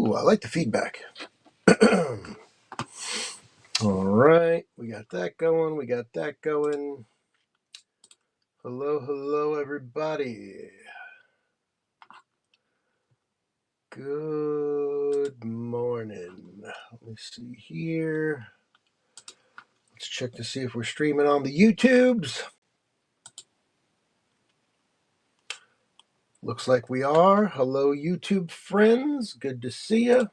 Ooh, I like the feedback. All right, we got that going. We got that going. Hello, hello, everybody. Good morning. Let me see here. Let's check to see if we're streaming on the YouTubes. Looks like we are. Hello, YouTube friends. Good to see you.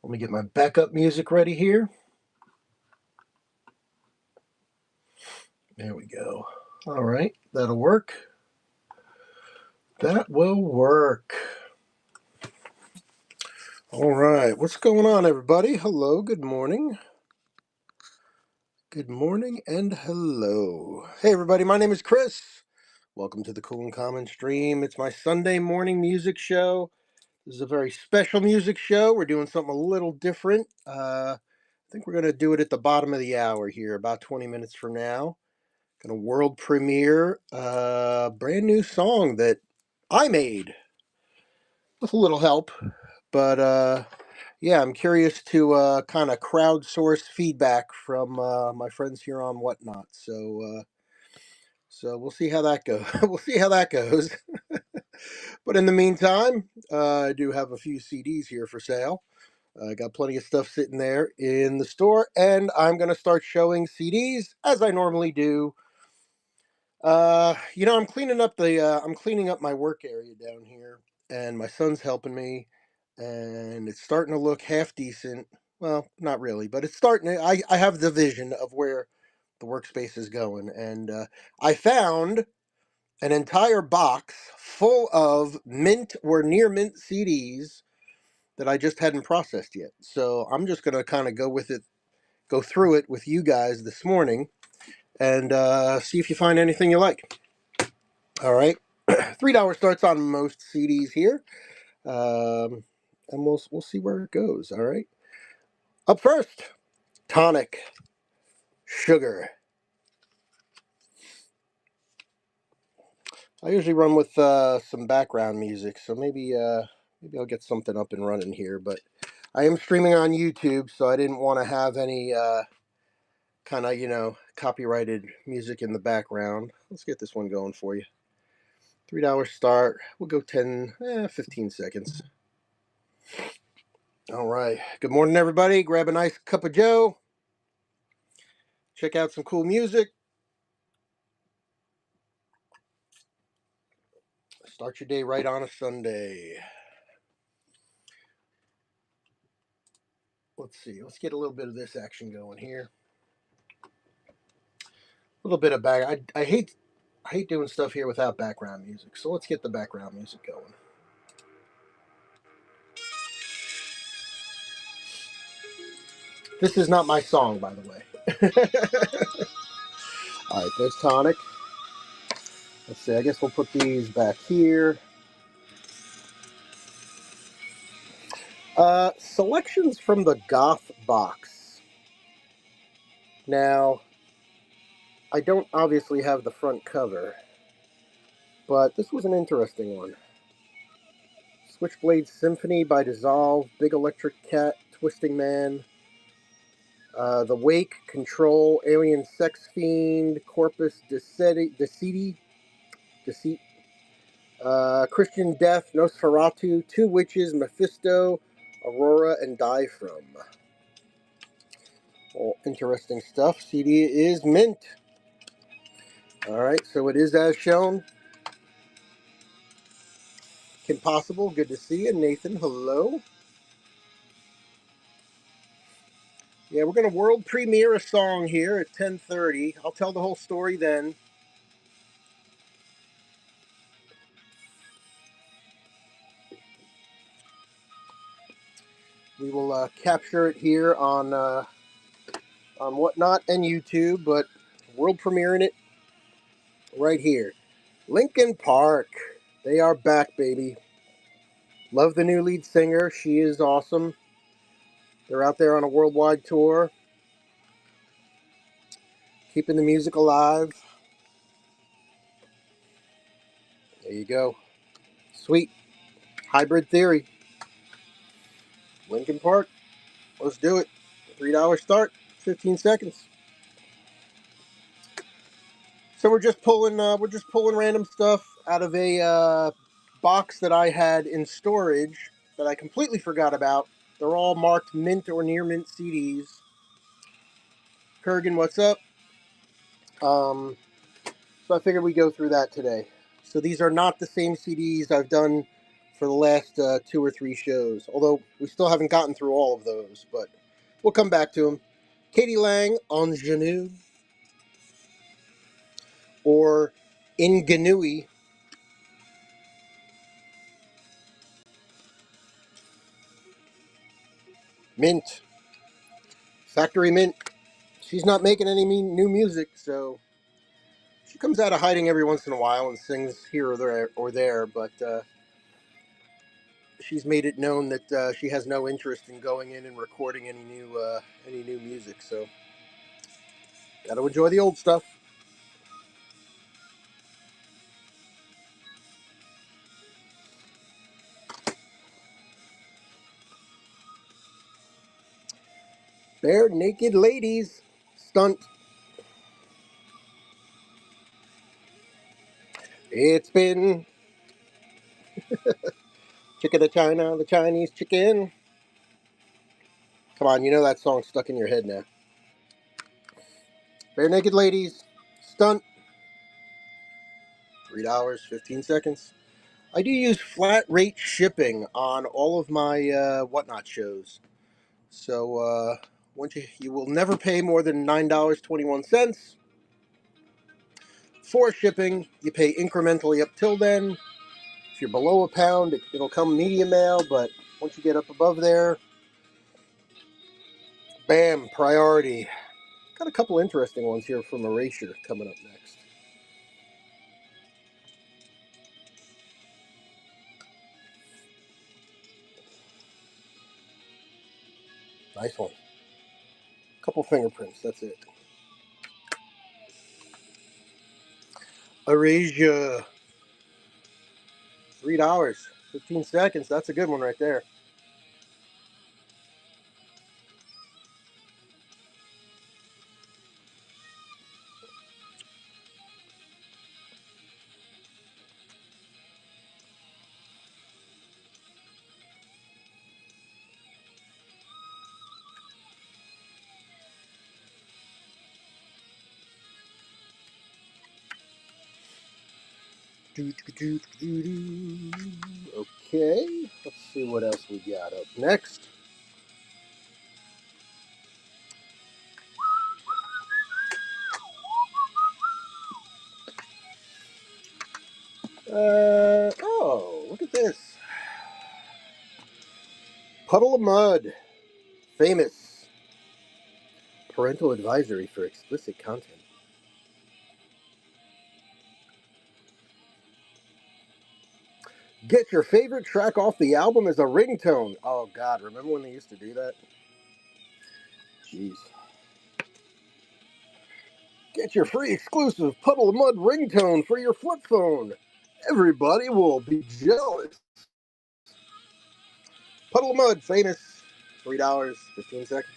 Let me get my backup music ready here. There we go. All right, that'll work. That will work. All right, what's going on, everybody? Hello, good morning. Good morning and hello. Hey, everybody, my name is Chris. Welcome to the Cool and Common stream. It's my Sunday morning music show. This is a very special music show. We're doing something a little different. I think we're going to do it at the bottom of the hour here, about 20 minutes from now. Going to world premiere a brand new song that I made with a little help. But yeah, I'm curious to kind of crowdsource feedback from my friends here on Whatnot. So we'll see how that goes. We'll see how that goes. But in the meantime, I do have a few CDs here for sale. I got plenty of stuff sitting there in the store, and I'm going to start showing CDs as I normally do. I'm cleaning up my work area down here, and my son's helping me, and it's starting to look half decent. Well, not really, but it's starting to, I have the vision of where the workspace is going, and I found an entire box full of mint or near mint CDs that I just hadn't processed yet. So I'm just going to kind of go through it with you guys this morning, and see if you find anything you like. All right. $3 starts on most CDs here, and we'll see where it goes. All right. Up first, Tonic, Sugar. I usually run with some background music, so maybe I'll get something up and running here. But I am streaming on YouTube, so I didn't want to have any kind of copyrighted music in the background. Let's get this one going for you. $3 start. We'll go 15 seconds. All right. Good morning, everybody. Grab a nice cup of joe. Check out some cool music. Start your day right on a Sunday. Let's see. Let's get a little bit of this action going here. A little bit of back. I hate doing stuff here without background music. So let's get the background music going. This is not my song, by the way. All right, there's Tonic. Let's see. I guess we'll put these back here. Selections from the Goth box. Now, I don't obviously have the front cover, but this was an interesting one. Switchblade Symphony by Dissolve, Big Electric Cat, Twisting Man, The Wake, Control, Alien Sex Fiend, Corpus Deceit, Christian Death, Nosferatu, Two Witches, Mephisto, Aurora, and Die From. All interesting stuff. CD is mint. Alright, so it is as shown. Kim Possible, good to see you. Nathan, hello. Yeah, we're going to world premiere a song here at 10:30. I'll tell the whole story then. We will capture it here on Whatnot and YouTube, but world premiering it right here. Linkin Park. They are back, baby. Love the new lead singer. She is awesome. They're out there on a worldwide tour, keeping the music alive. There you go. Sweet. Hybrid Theory, Lincoln Park. Let's do it. $3 start, 15 seconds. So we're just pulling random stuff out of a box that I had in storage that I completely forgot about. They're all marked mint or near mint CDs. Kurgan, what's up? Um, so I figured we'd go through that today. So these are not the same CDs I've done for the last 2 or 3 shows, although we still haven't gotten through all of those, but we'll come back to them. Katie Lang, Ingenue, or Ingenui, mint, factory mint. She's not making any new music, so she comes out of hiding every once in a while and sings here or there, but she's made it known that she has no interest in going in and recording any new music. So got to enjoy the old stuff. Bare naked ladies, stunt. It's been chicken of China, the Chinese chicken. Come on, you know that song's stuck in your head now. Bare naked ladies, stunt. $3, 15 seconds. I do use flat rate shipping on all of my whatnot shows. So once you will never pay more than $9.21 for shipping. You pay incrementally up till then. If you're below a pound, it'll come medium mail. But once you get up above there, bam, priority. Got a couple interesting ones here from Erasure coming up next. Nice one. Couple fingerprints. That's it. Erasure. $3, 15 seconds. That's a good one right there. Okay, let's see what else we got up next. Oh, look at this. Puddle of Mud. Famous. Parental advisory for explicit content. Get your favorite track off the album as a ringtone. Oh, God, remember when they used to do that? Jeez. Get your free exclusive Puddle of Mud ringtone for your flip phone. Everybody will be jealous. Puddle of Mud, famous. $3, 15 seconds.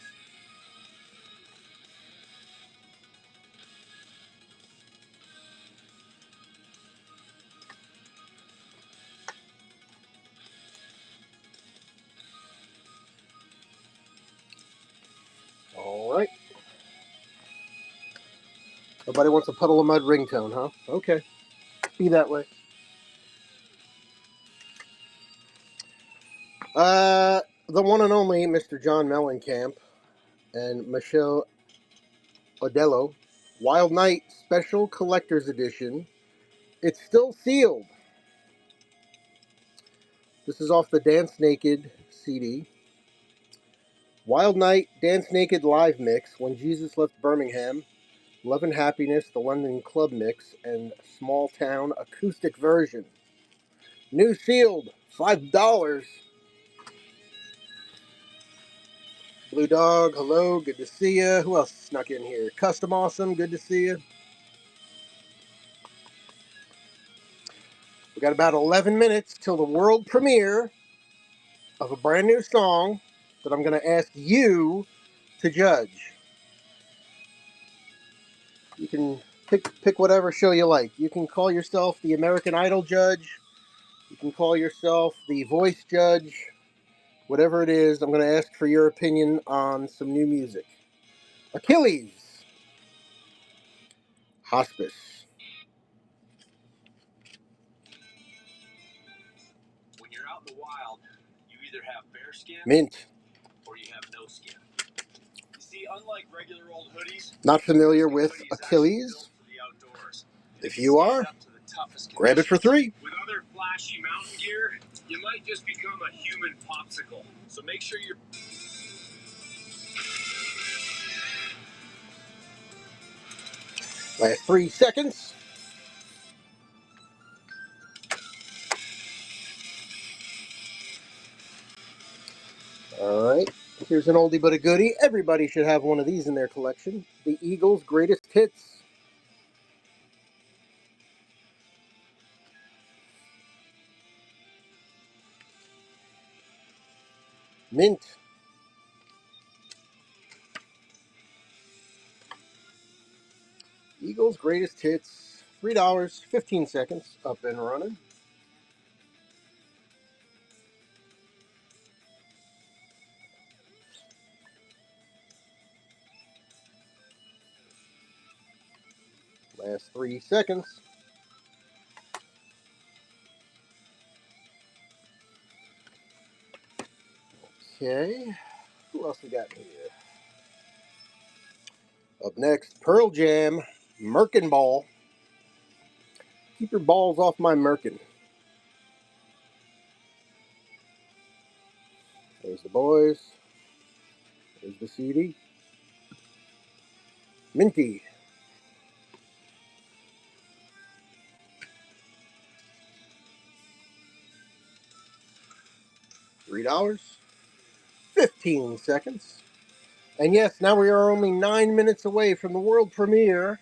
All right. Nobody wants a Puddle of Mud ringtone, huh? Okay. Be that way. The one and only Mr. John Mellencamp and Michelle Odello. Wild Night Special Collector's Edition. It's still sealed. This is off the Dance Naked CD. Wild Night Dance Naked Live Mix, When Jesus Left Birmingham, Love and Happiness, the London Club Mix, and Small Town Acoustic Version. New sealed, $5. Blue Dog, hello, good to see you. Who else snuck in here? Custom Awesome, good to see you. We got about 11 minutes till the world premiere of a brand new song that I'm going to ask you to judge. You can pick whatever show you like. You can call yourself the American Idol judge. You can call yourself the Voice judge. Whatever it is, I'm going to ask for your opinion on some new music. Achilles, Hospice. When you're out in the wild, you either have bare skin, mint, or you have no skin. You see, unlike regular old hoodies, not familiar with Achilles? If you are, grab it for $3. With other flashy mountain gear, you might just become a human popsicle. So make sure you're... Last 3 seconds. All right. Here's an oldie but a goodie. Everybody should have one of these in their collection. The Eagles' Greatest Hits. Mint. Eagles' Greatest Hits. $3, 15 seconds. Up and running. Last 3 seconds. Okay. Who else we got here? Up next, Pearl Jam, Merkin Ball. Keep your balls off my Merkin. There's the boys. There's the CD. Minty. $3, 15 seconds. And yes, now we are only 9 minutes away from the world premiere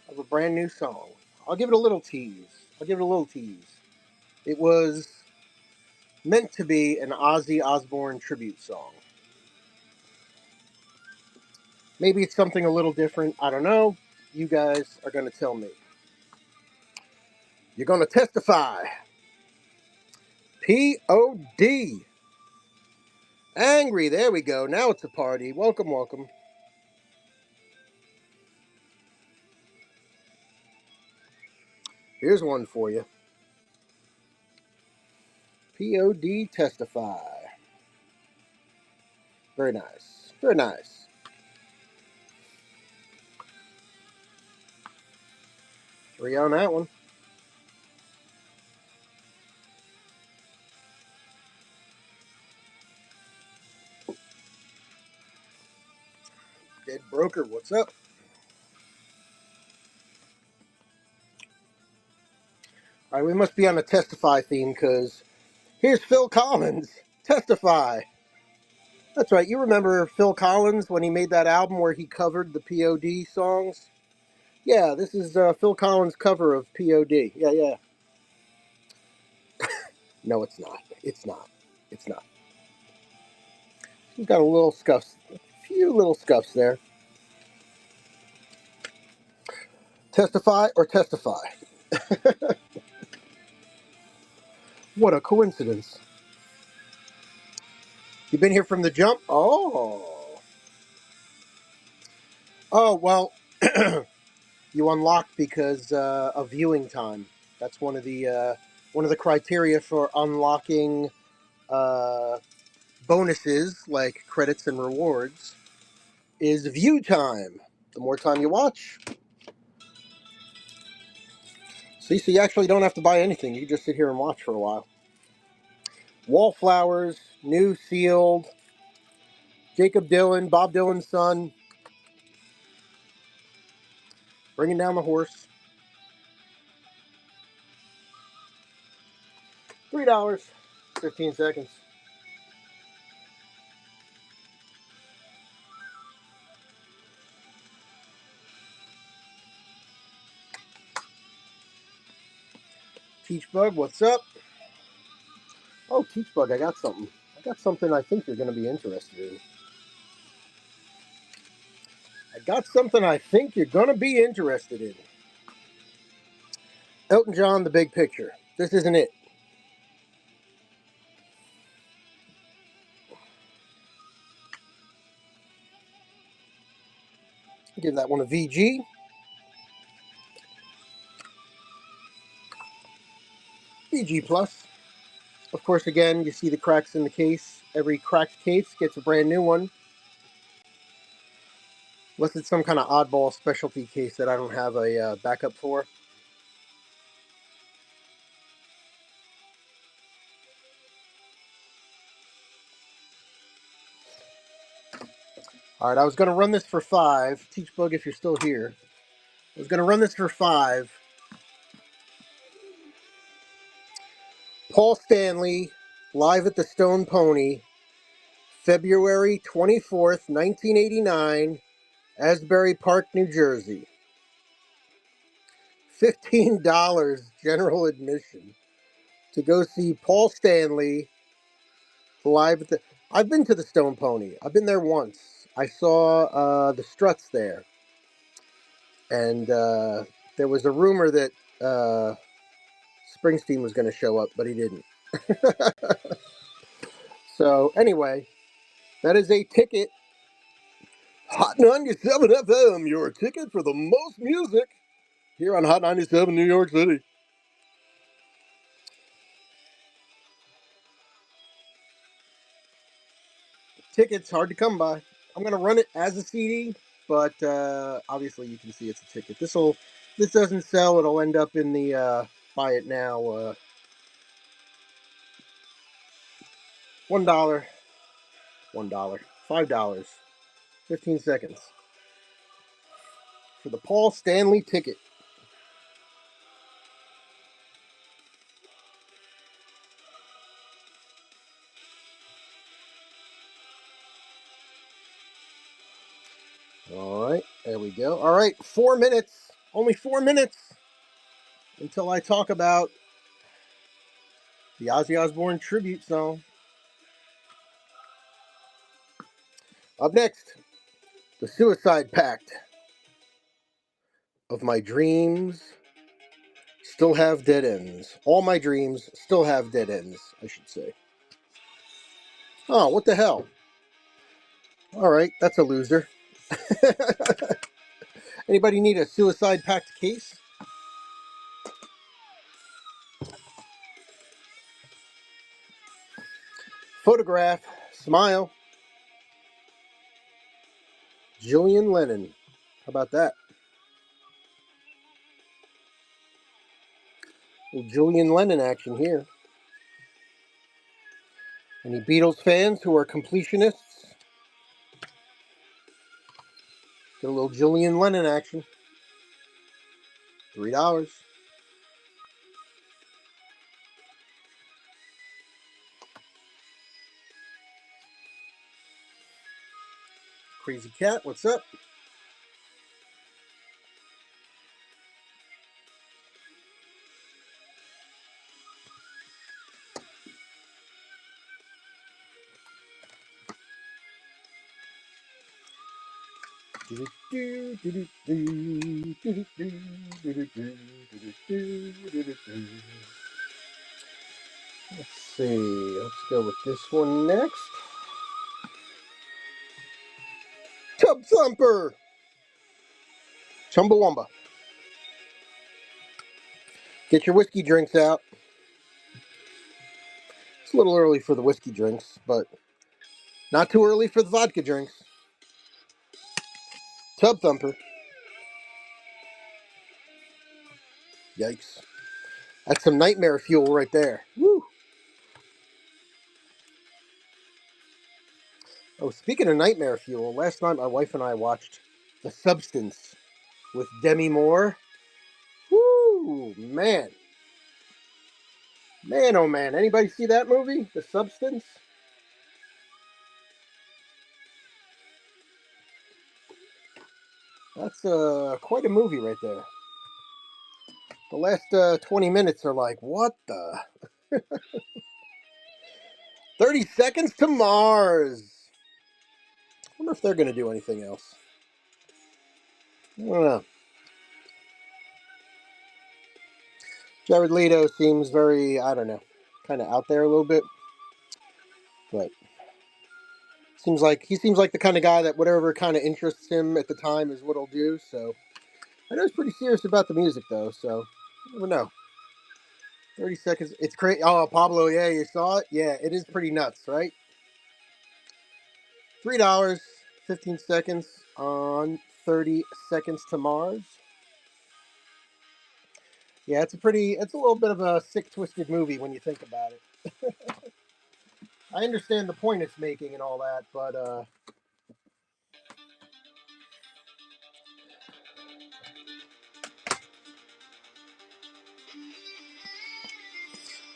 of a brand new song. I'll give it a little tease. It was meant to be an Ozzy Osbourne tribute song. Maybe it's something a little different. I don't know. You guys are going to tell me. You're going to testify. P.O.D. Angry. There we go. Now it's a party. Welcome, welcome. Here's one for you. P.O.D. Testify. Very nice. Very nice. Three on that one. Dead Broker, what's up? All right, we must be on a Testify theme because here's Phil Collins. Testify. That's right. You remember Phil Collins when he made that album where he covered the POD songs? Yeah, this is Phil Collins' cover of POD. Yeah, yeah. No, it's not. It's not. It's not. He's got a few little scuffs there. Testify or testify? What a coincidence. You been here from the jump? Oh. Oh, well, you unlocked because of viewing time. That's one of the criteria for unlocking uh, bonuses like credits and rewards is view time. The more time you watch, see, so you actually don't have to buy anything. You can just sit here and watch for a while. Wallflowers, new sealed, Jacob Dylan, Bob Dylan's son, bringing down the horse. $3, 15 seconds. Teach Bug, what's up? Oh, Teach Bug, I got something. I got something I think you're going to be interested in. I got something I think you're going to be interested in. Elton John, The Big Picture. This isn't it. Give that one a VG. VG plus. Of course, again, you see the cracks in the case. Every cracked case gets a brand new one. Unless it's some kind of oddball specialty case that I don't have a backup for. All right, I was going to run this for 5. Teach Bug, if you're still here. I was going to run this for 5. Paul Stanley, live at the Stone Pony, February 24th, 1989, Asbury Park, New Jersey. $15 general admission to go see Paul Stanley live at the. I've been to the Stone Pony. I've been there once. I saw the Struts there, and there was a rumor that Springsteen was going to show up, but he didn't. So anyway, that is a ticket. Hot 97 FM, your ticket for the most music here on Hot 97 New York City. Tickets hard to come by. I'm gonna run it as a CD, but obviously you can see it's a ticket. This doesn't sell. It'll end up in the buy it now. $1, $1, $5, 15 seconds for the Paul Stanley ticket. All right, there we go. All right, 4 minutes. Only 4 minutes until I talk about the Ozzy Osbourne tribute song. Up next, the Suicide Pact of my dreams still have dead ends. All my dreams still have dead ends, I should say. Oh, what the hell? All right, that's a loser. Anybody need a Suicide Pact case? Photograph, smile, Julian Lennon. How about that? Little Julian Lennon action here. Any Beatles fans who are completionists? Get a little Julian Lennon action. $3. Crazy Cat, what's up? Let's see. Let's go with this one next. Tub Thumper. Chumbawamba. Get your whiskey drinks out. It's a little early for the whiskey drinks, but not too early for the vodka drinks. Tub Thumper. Yikes. That's some nightmare fuel right there. Woo. Oh, speaking of nightmare fuel, last night my wife and I watched The Substance with Demi Moore. Woo, man. Man, oh man. Anybody see that movie? The Substance? That's quite a movie right there. The last 20 minutes are like, what the? 30 Seconds to Mars. I wonder if they're going to do anything else. I don't know. Jared Leto seems very, I don't know, kind of out there a little bit. But he seems like the kind of guy that whatever kind of interests him at the time is what he'll do. So I know he's pretty serious about the music though. So you never know. 30 seconds. It's great. Oh, Pablo, yeah, you saw it? Yeah, it is pretty nuts, right? $3, 15 seconds on 30 Seconds to Mars. Yeah, it's a little bit of a sick, twisted movie when you think about it. I understand the point it's making and all that, but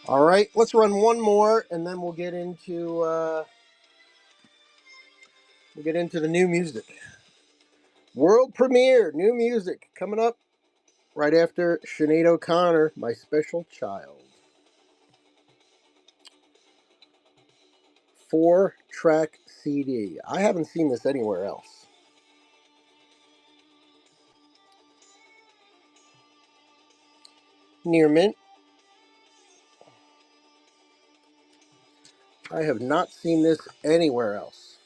all right, let's run one more, and then we'll get into the new music. World premiere, new music coming up right after Sinead O'Connor, My Special Child. 4-track CD. I haven't seen this anywhere else. Near mint. I have not seen this anywhere else.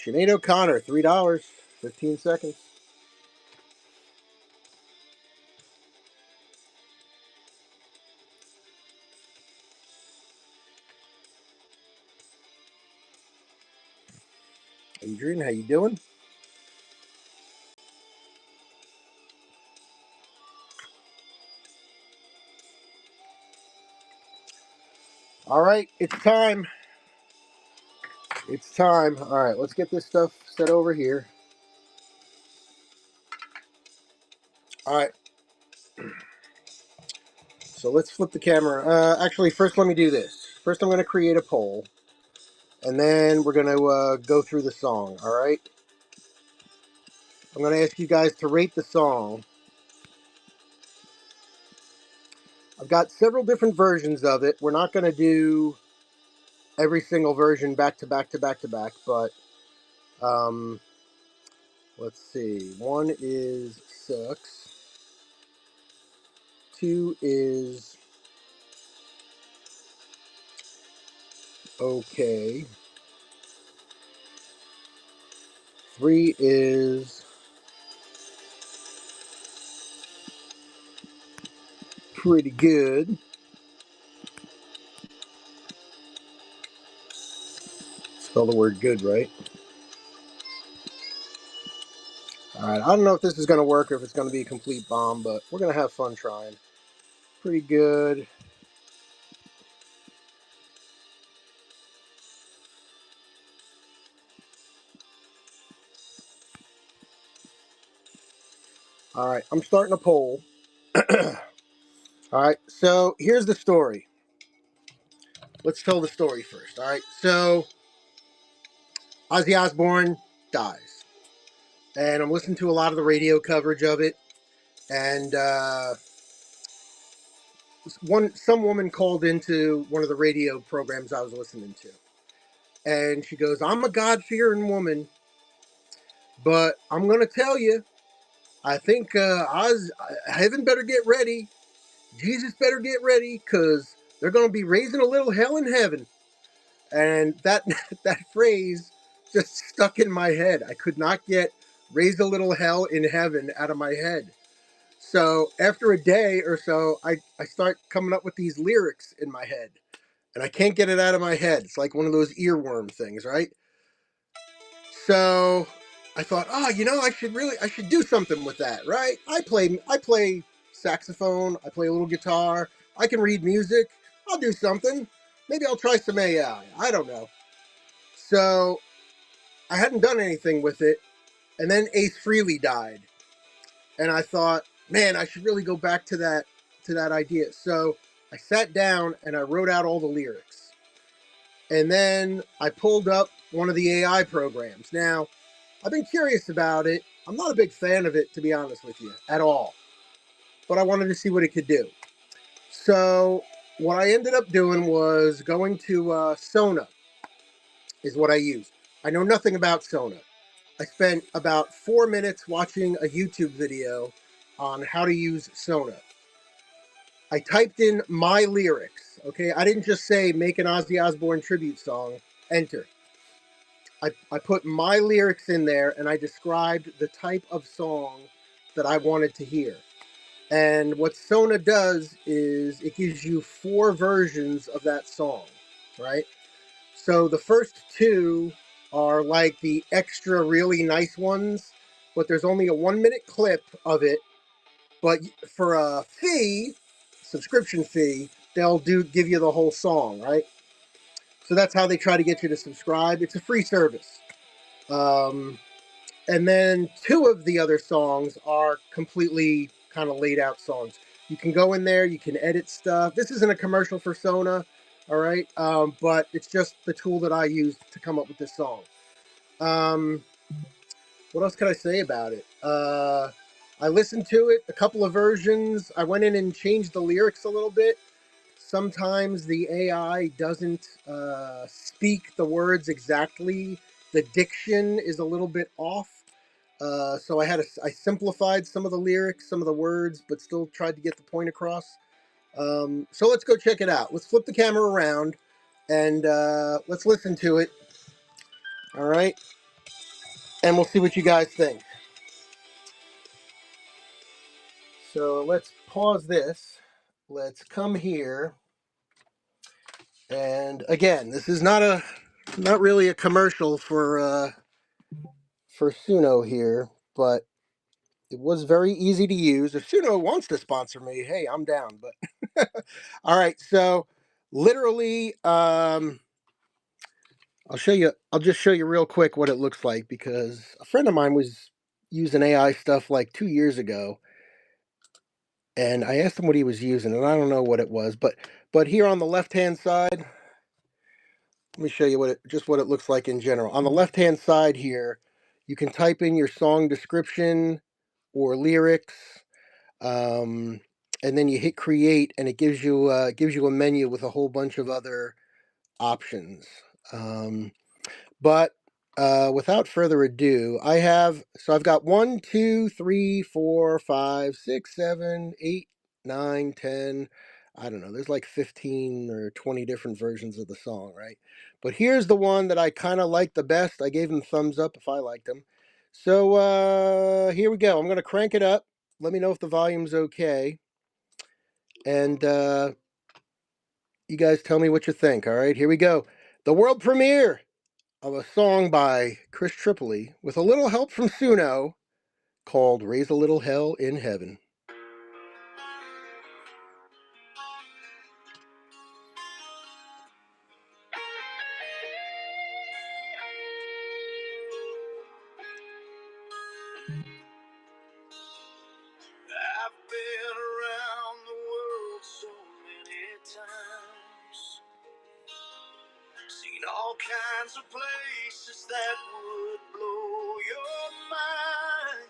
Sinead O'Connor, $3, 15 seconds. Adrian, how you doing? All right, it's time. It's time. All right, let's get this stuff set over here. All right. So let's flip the camera. Actually, first let me do this. First, I'm going to create a poll, and then we're going to go through the song. All right. I'm going to ask you guys to rate the song. I've got several different versions of it. We're not going to do every single version back to back to back to back, but um, let's see. One is sucks. Two is okay. Three is pretty good. Spell the word good right. Alright, I don't know if this is going to work or if it's going to be a complete bomb, but we're going to have fun trying. Pretty good. Alright, I'm starting a poll. Alright, so here's the story. Let's tell the story first. Alright, so Ozzy Osbourne dies. And I'm listening to a lot of the radio coverage of it. And some woman called into one of the radio programs I was listening to. And she goes, I'm a God-fearing woman, but I'm going to tell you, I think heaven better get ready. Jesus better get ready because they're going to be raising a little hell in heaven. And that that phrase just stuck in my head. I could not get raise a little hell in heaven out of my head. So after a day or so, I start coming up with these lyrics in my head. And I can't get it out of my head. It's like one of those earworm things, right? So I thought, oh, I should do something with that, right? I play saxophone, I play a little guitar, I can read music. I'll do something. Maybe I'll try some AI. I don't know. So I hadn't done anything with it, and then Ace Frehley died, and I thought, man, I should really go back to that idea. So I sat down and I wrote out all the lyrics, and then I pulled up one of the AI programs. Now I've been curious about it. I'm not a big fan of it, to be honest with you, at all. but I wanted to see what it could do. So what I ended up doing was going to Sona is what I used. I know nothing about Sona. I spent about 4 minutes watching a YouTube video on how to use Sona. I typed in my lyrics, okay? I didn't just say make an Ozzy Osbourne tribute song, enter. I put my lyrics in there and I described the type of song that I wanted to hear. And what Sona does is it gives you 4 versions of that song, right? So the first 2 are like the extra really nice ones, but there's only a 1-minute clip of it. But for a fee, subscription fee, they'll give you the whole song, right? So that's how they try to get you to subscribe. It's a free service. And then 2 of the other songs are completely kind of laid out songs. You can go in there, you can edit stuff. This isn't a commercial for Sona, all right? But it's just the tool that I used to come up with this song. What else can I say about it? I listened to it, a couple of versions. I went in and changed the lyrics a little bit. Sometimes the AI doesn't speak the words exactly. The diction is a little bit off. So I simplified some of the lyrics, some of the words, but still tried to get the point across. So let's go check it out. Let's flip the camera around and let's listen to it. All right, and we'll see what you guys think. So let's pause this. Let's come here, and again, this is not really a commercial for Suno here, but it was very easy to use. If Suno wants to sponsor me, hey, I'm down. But all right, so literally, I'll show you. I'll just show you real quick what it looks like because a friend of mine was using AI stuff like 2 years ago, and I asked him what he was using, and I don't know what it was, but here on the left hand side, let me show you what it looks like in general. On the left hand side here, you can type in your song description or lyrics. Um, and then you hit create, and it gives you a menu with a whole bunch of other options. But without further ado, I've got 1, 2, 3, 4, 5, 6, 7, 8, 9, 10. I don't know. There's like 15 or 20 different versions of the song, right? But here's the one that I kind of like the best. I gave him thumbs up if I liked him. So here we go. I'm going to crank it up. Let me know if the volume's okay. And you guys tell me what you think. All right, here we go. The world premiere of a song by Chris Tripoli with a little help from Suno called Raise a Little Hell in Heaven. I've been around the world so many times, seen all kinds of places that would blow your mind.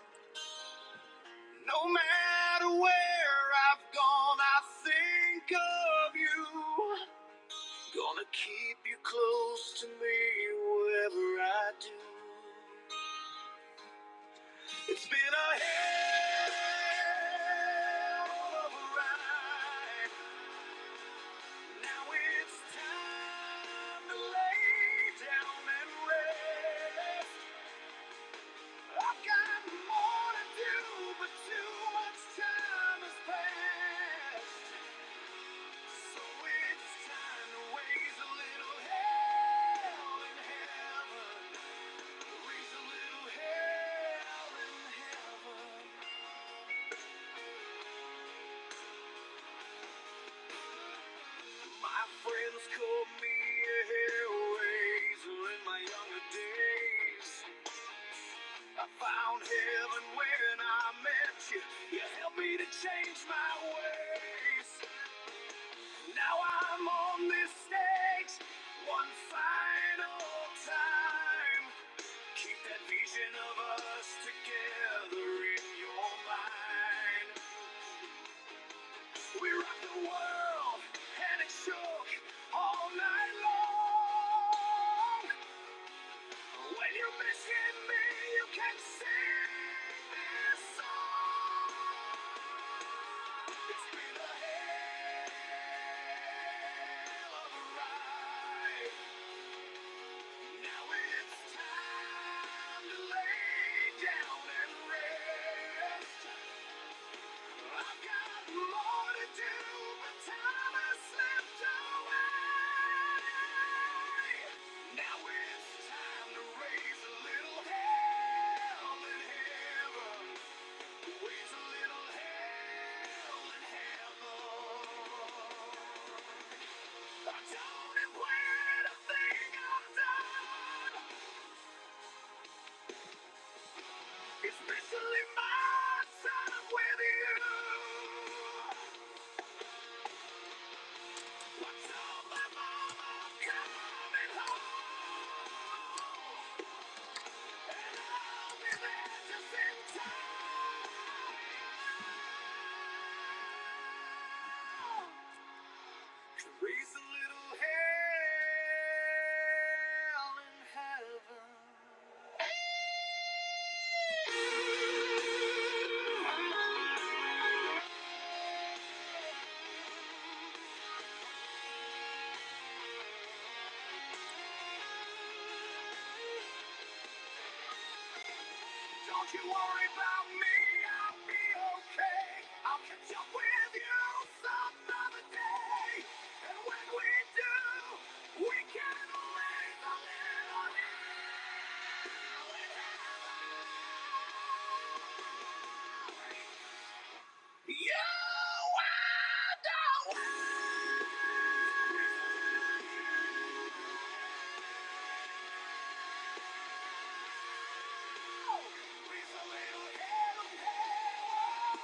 No matter where I've gone, I think of you. Gonna keep you close to me wherever I do. It's been a hell of a ride. Now it's time to lay down and rest. I've got more to do, but too much time has passed. So it's time to raise a little hell in heaven. Raise a little hell in heaven. My friends called me a hell raiser in my younger days. I found heaven when I met you. You helped me to change my ways. Now I'm on this stage one final time. Keep that vision of us together in your mind. Raise a little hell in heaven. Don't you worry about me, I'll be okay. I'll catch up with you some other day. And when we do, we can raise a little hell in heaven. You and raise a little hell in heaven.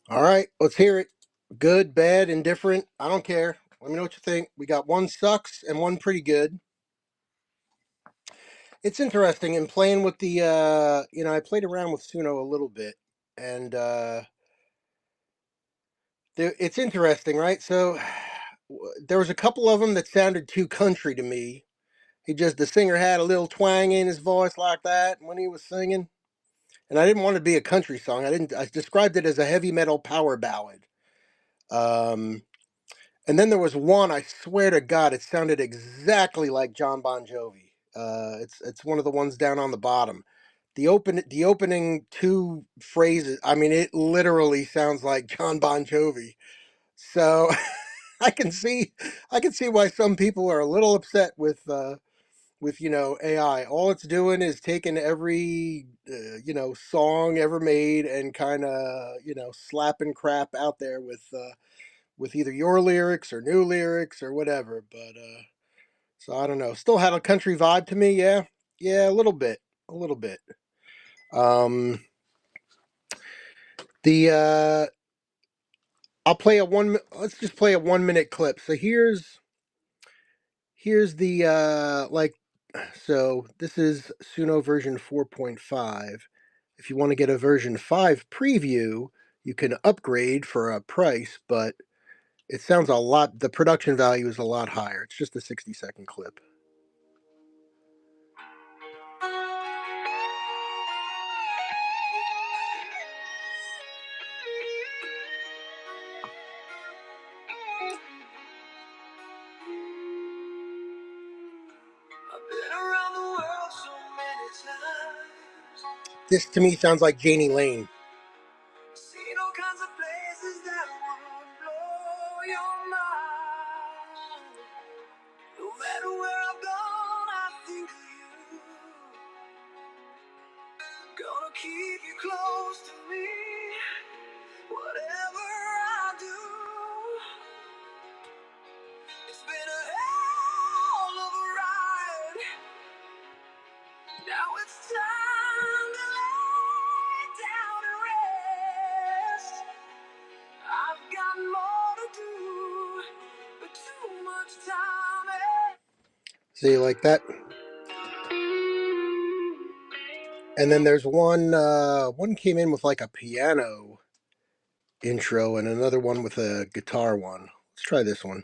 All right, let's hear it. Good, bad, indifferent. I don't care. Let me know what you think. We got one sucks and one pretty good. It's interesting in playing with the, I played around with Suno a little bit, and it's interesting, right? So there was a couple of them that sounded too country to me. The singer had a little twang in his voice like that when he was singing. And I didn't want it to be a country song. I described it as a heavy metal power ballad. Um, and then there was one, I swear to God, it sounded exactly like John Bon Jovi. It's one of the ones down on the bottom. The opening two phrases, I mean, it literally sounds like John Bon Jovi. So I can see I can see why some people are a little upset with AI. All it's doing is taking every song ever made and kind of slapping crap out there with either your lyrics or new lyrics or whatever. But so I don't know. Still had a country vibe to me. Yeah, yeah, a little bit. Um, the I'll play a one. Let's just play a 1 minute clip. So here's the so this is Suno version 4.5. If you want to get a version 5 preview, you can upgrade for a price, but it sounds a lot, the production value is a lot higher. It's just a 60-second clip. I've been around the world so many times. This to me sounds like Janie Lane. Seen all kinds of places that would blow your mind. No matter where I've gone, I think of you. Gonna keep you close to me, whatever I do. It's been a hell of a ride. Now it's time to lay down and rest. I've got more to do, but too much time. See, like that? And then there's one came in with like a piano intro and another one with a guitar one. Let's try this one.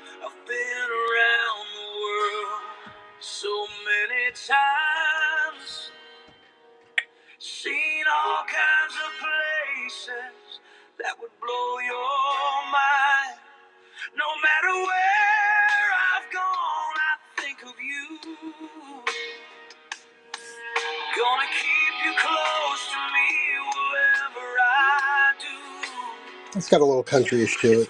I've been around the world so many times, seen all kinds of places that would blow your mind. No matter where I've gone, I think of you. Gonna keep you close to me wherever I do. It's got a little countryish to it.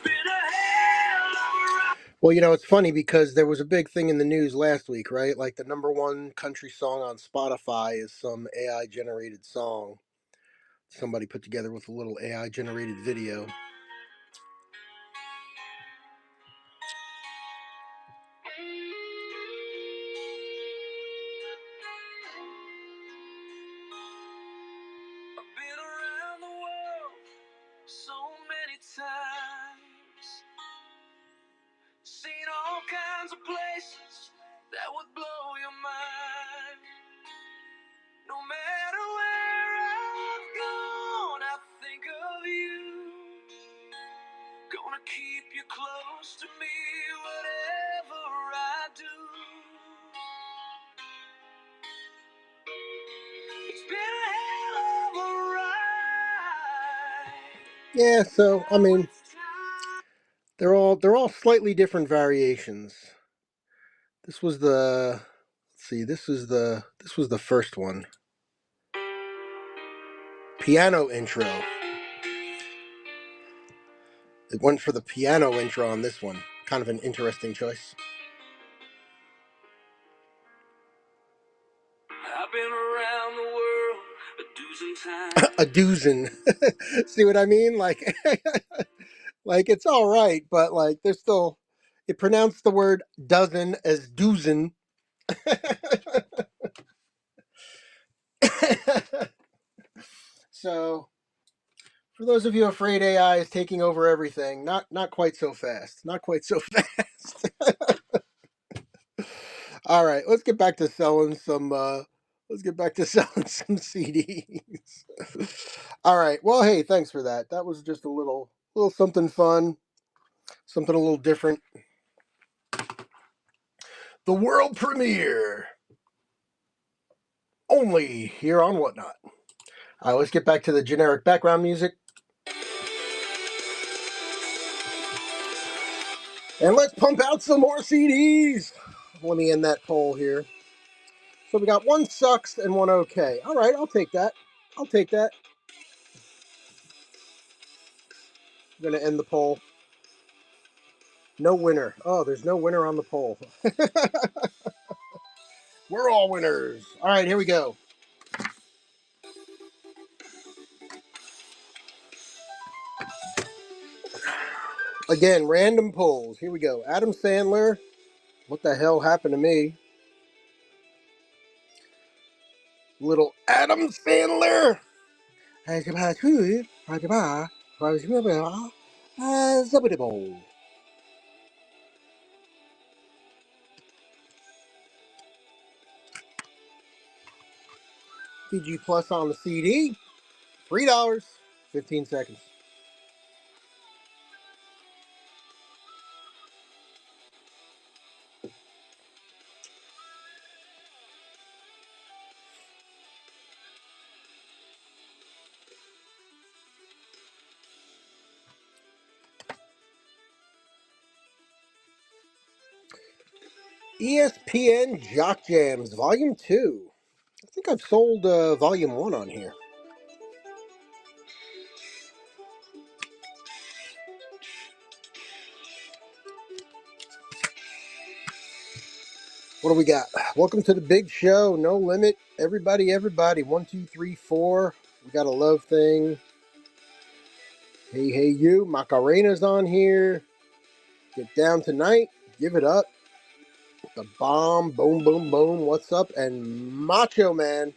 Well, it's funny because there was a big thing in the news last week, right? Like the number one country song on Spotify is some AI generated song somebody put together with a little AI generated video. I've been around the world so many times, seen all kinds of places that would blow your mind. No matter where I've gone, I think of you. Gonna keep you close to me, whatever I do. It's been a hell of a ride. Yeah, so I mean, they're all slightly different variations. This was the let's see, this was the first one. Piano intro. It went for the piano intro on this one. Kind of an interesting choice. I've been around the world a dozen times. A dozen. See what I mean? Like, like it's all right, but like there's still. It pronounced the word dozen as dozen. So, for those of you afraid AI is taking over everything, not quite so fast. Not quite so fast. All right, let's get back to selling some. Let's get back to selling some CDs. All right. Well, hey, thanks for that. That was just a little something fun, something a little different. The world premiere, only here on Whatnot. All right, let's get back to the generic background music, and let's pump out some more CDs. Let me end that poll here. So we got one sucks and one okay. All right, I'll take that. I'll take that. I'm gonna end the poll. No winner. Oh, there's no winner on the poll. We're all winners. All right, here we go. Again, random polls. Here we go. Adam Sandler. What the hell happened to me? Little Adam Sandler. VG Plus on the CD. $3. 15 seconds. ESPN Jock Jams, Volume 2. I think I've sold Volume 1 on here. What do we got? Welcome to the big show. No limit. Everybody, everybody. 1, 2, 3, 4. We got a love thing. Hey, hey, you. Macarena's on here. Get down tonight. Give it up. The bomb. Boom, boom, boom. What's up? And Macho Man.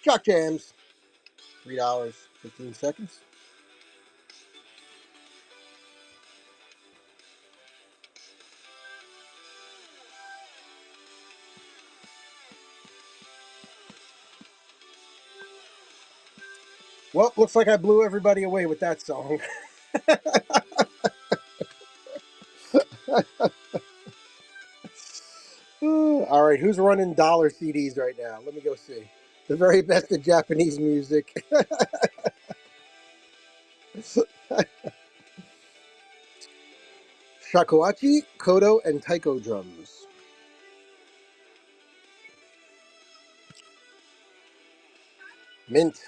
Jock Jams. $3. 15 seconds. Well, looks like I blew everybody away with that song. All right, who's running dollar CDs right now? Let me go see. The very best of Japanese music. Shakuhachi, Kodo, and Taiko drums. Mint.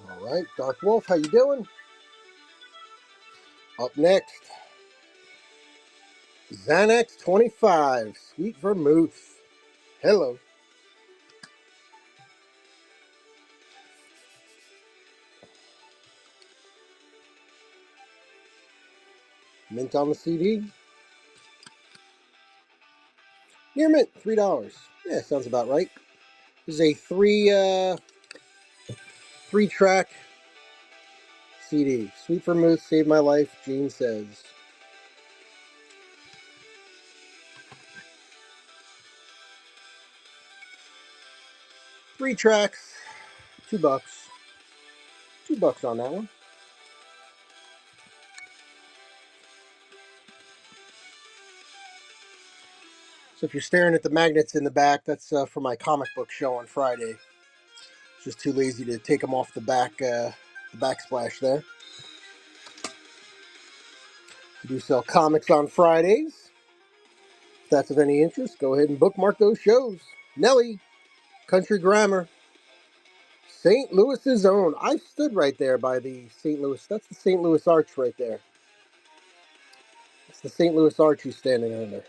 All right, Dark Wolf, how you doing? Up next, Xanax 25, Sweet Vermouth. Hello. Mint on the CD. Near mint, $3. Yeah, sounds about right. This is a three track CD. Sweet Vermouth saved my life, Gene says. 3 tracks, $2. $2 on that one. So if you're staring at the magnets in the back, that's for my comic book show on Friday. Just too lazy to take them off the backsplash there. I do sell comics on Fridays. If that's of any interest, go ahead and bookmark those shows. Nelly, Country Grammar, St. Louis's own. I stood right there by the St. Louis. That's the St. Louis Arch right there. It's the St. Louis Arch he's standing under.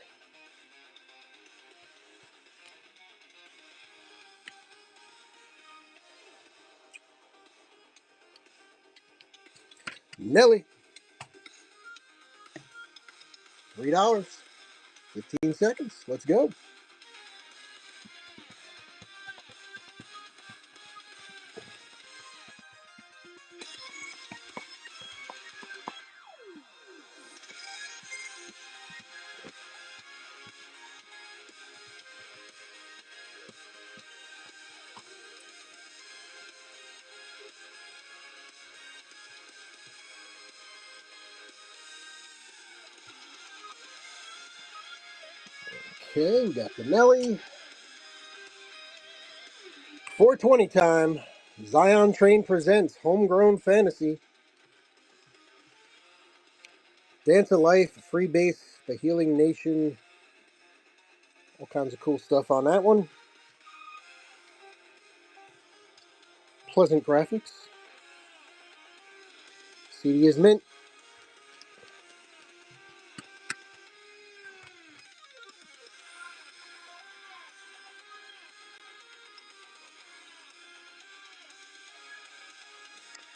Nelly, $3, 15 seconds. Let's go. Okay, we got the Nelly. 420 time. Zion Train presents Homegrown Fantasy. Dance of Life, Free Base, The Healing Nation. All kinds of cool stuff on that one. Pleasant graphics. CD is mint.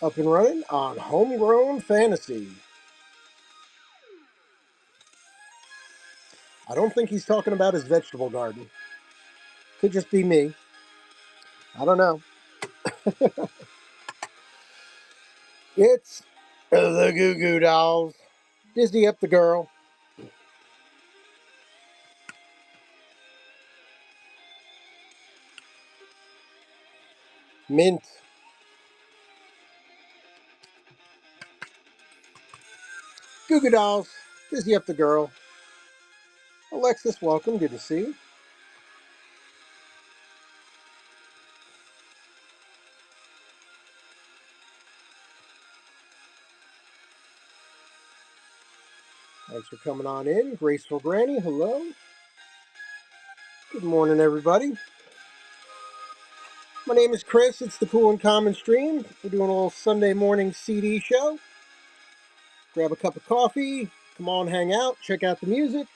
Up and running on Homegrown Fantasy. I don't think he's talking about his vegetable garden. Could just be me. I don't know. It's the Goo Goo Dolls. Disney up the girl. Mint. Goo Goo Dolls. Disney up the girl. Alexis, welcome. Good to see you. Thanks for coming on in. Graceful Granny, hello. Good morning, everybody. My name is Chris. It's the Cool and Common Stream. We're doing a little Sunday morning CD show. Grab a cup of coffee. Come on, hang out. Check out the music.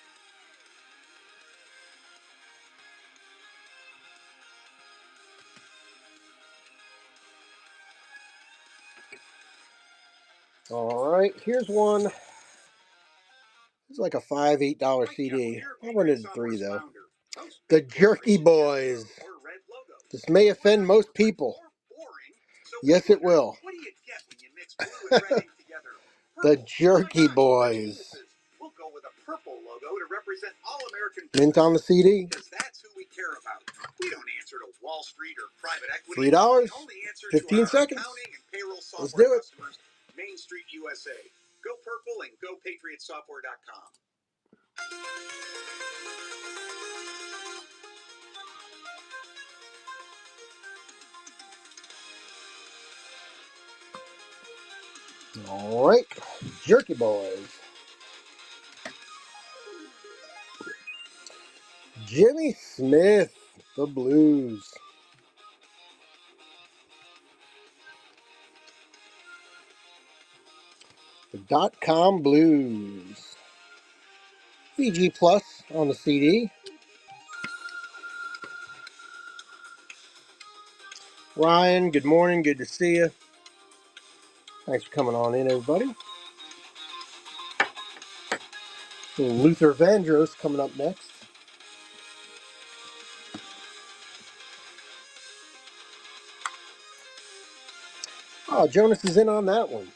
All right, here's one. It's like a $5, $8 CD. I wanted a 3 though. The Jerky Boys. This may offend most people. Yes, it will. The Jerky Boys. Mint on the CD. $3. 15 seconds. Let's do it. Main Street, USA. Go Purple and GoPatriotSoftware.com. All right, Jerky Boys. Jimmy Smith, The Blues. The .com Blues. VG Plus on the CD. Ryan, good morning. Good to see you. Thanks for coming on in, everybody. Luther Vandross coming up next. Oh, Jonas is in on that one.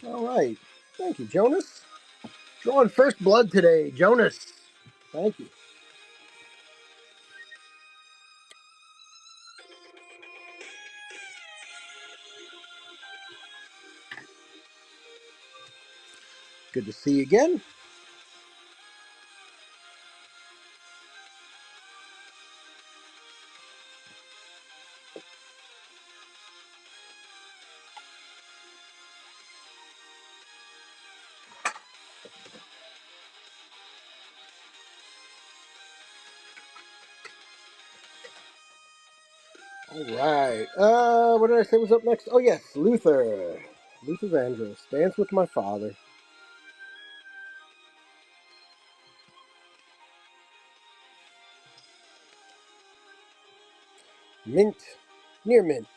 All right. Thank you, Jonas. Drawing first blood today, Jonas. Thank you. Good to see you again. All right. What did I say was up next? Oh, yes, Luther. Luther Vandross. Dance with My Father. Mint. Near mint.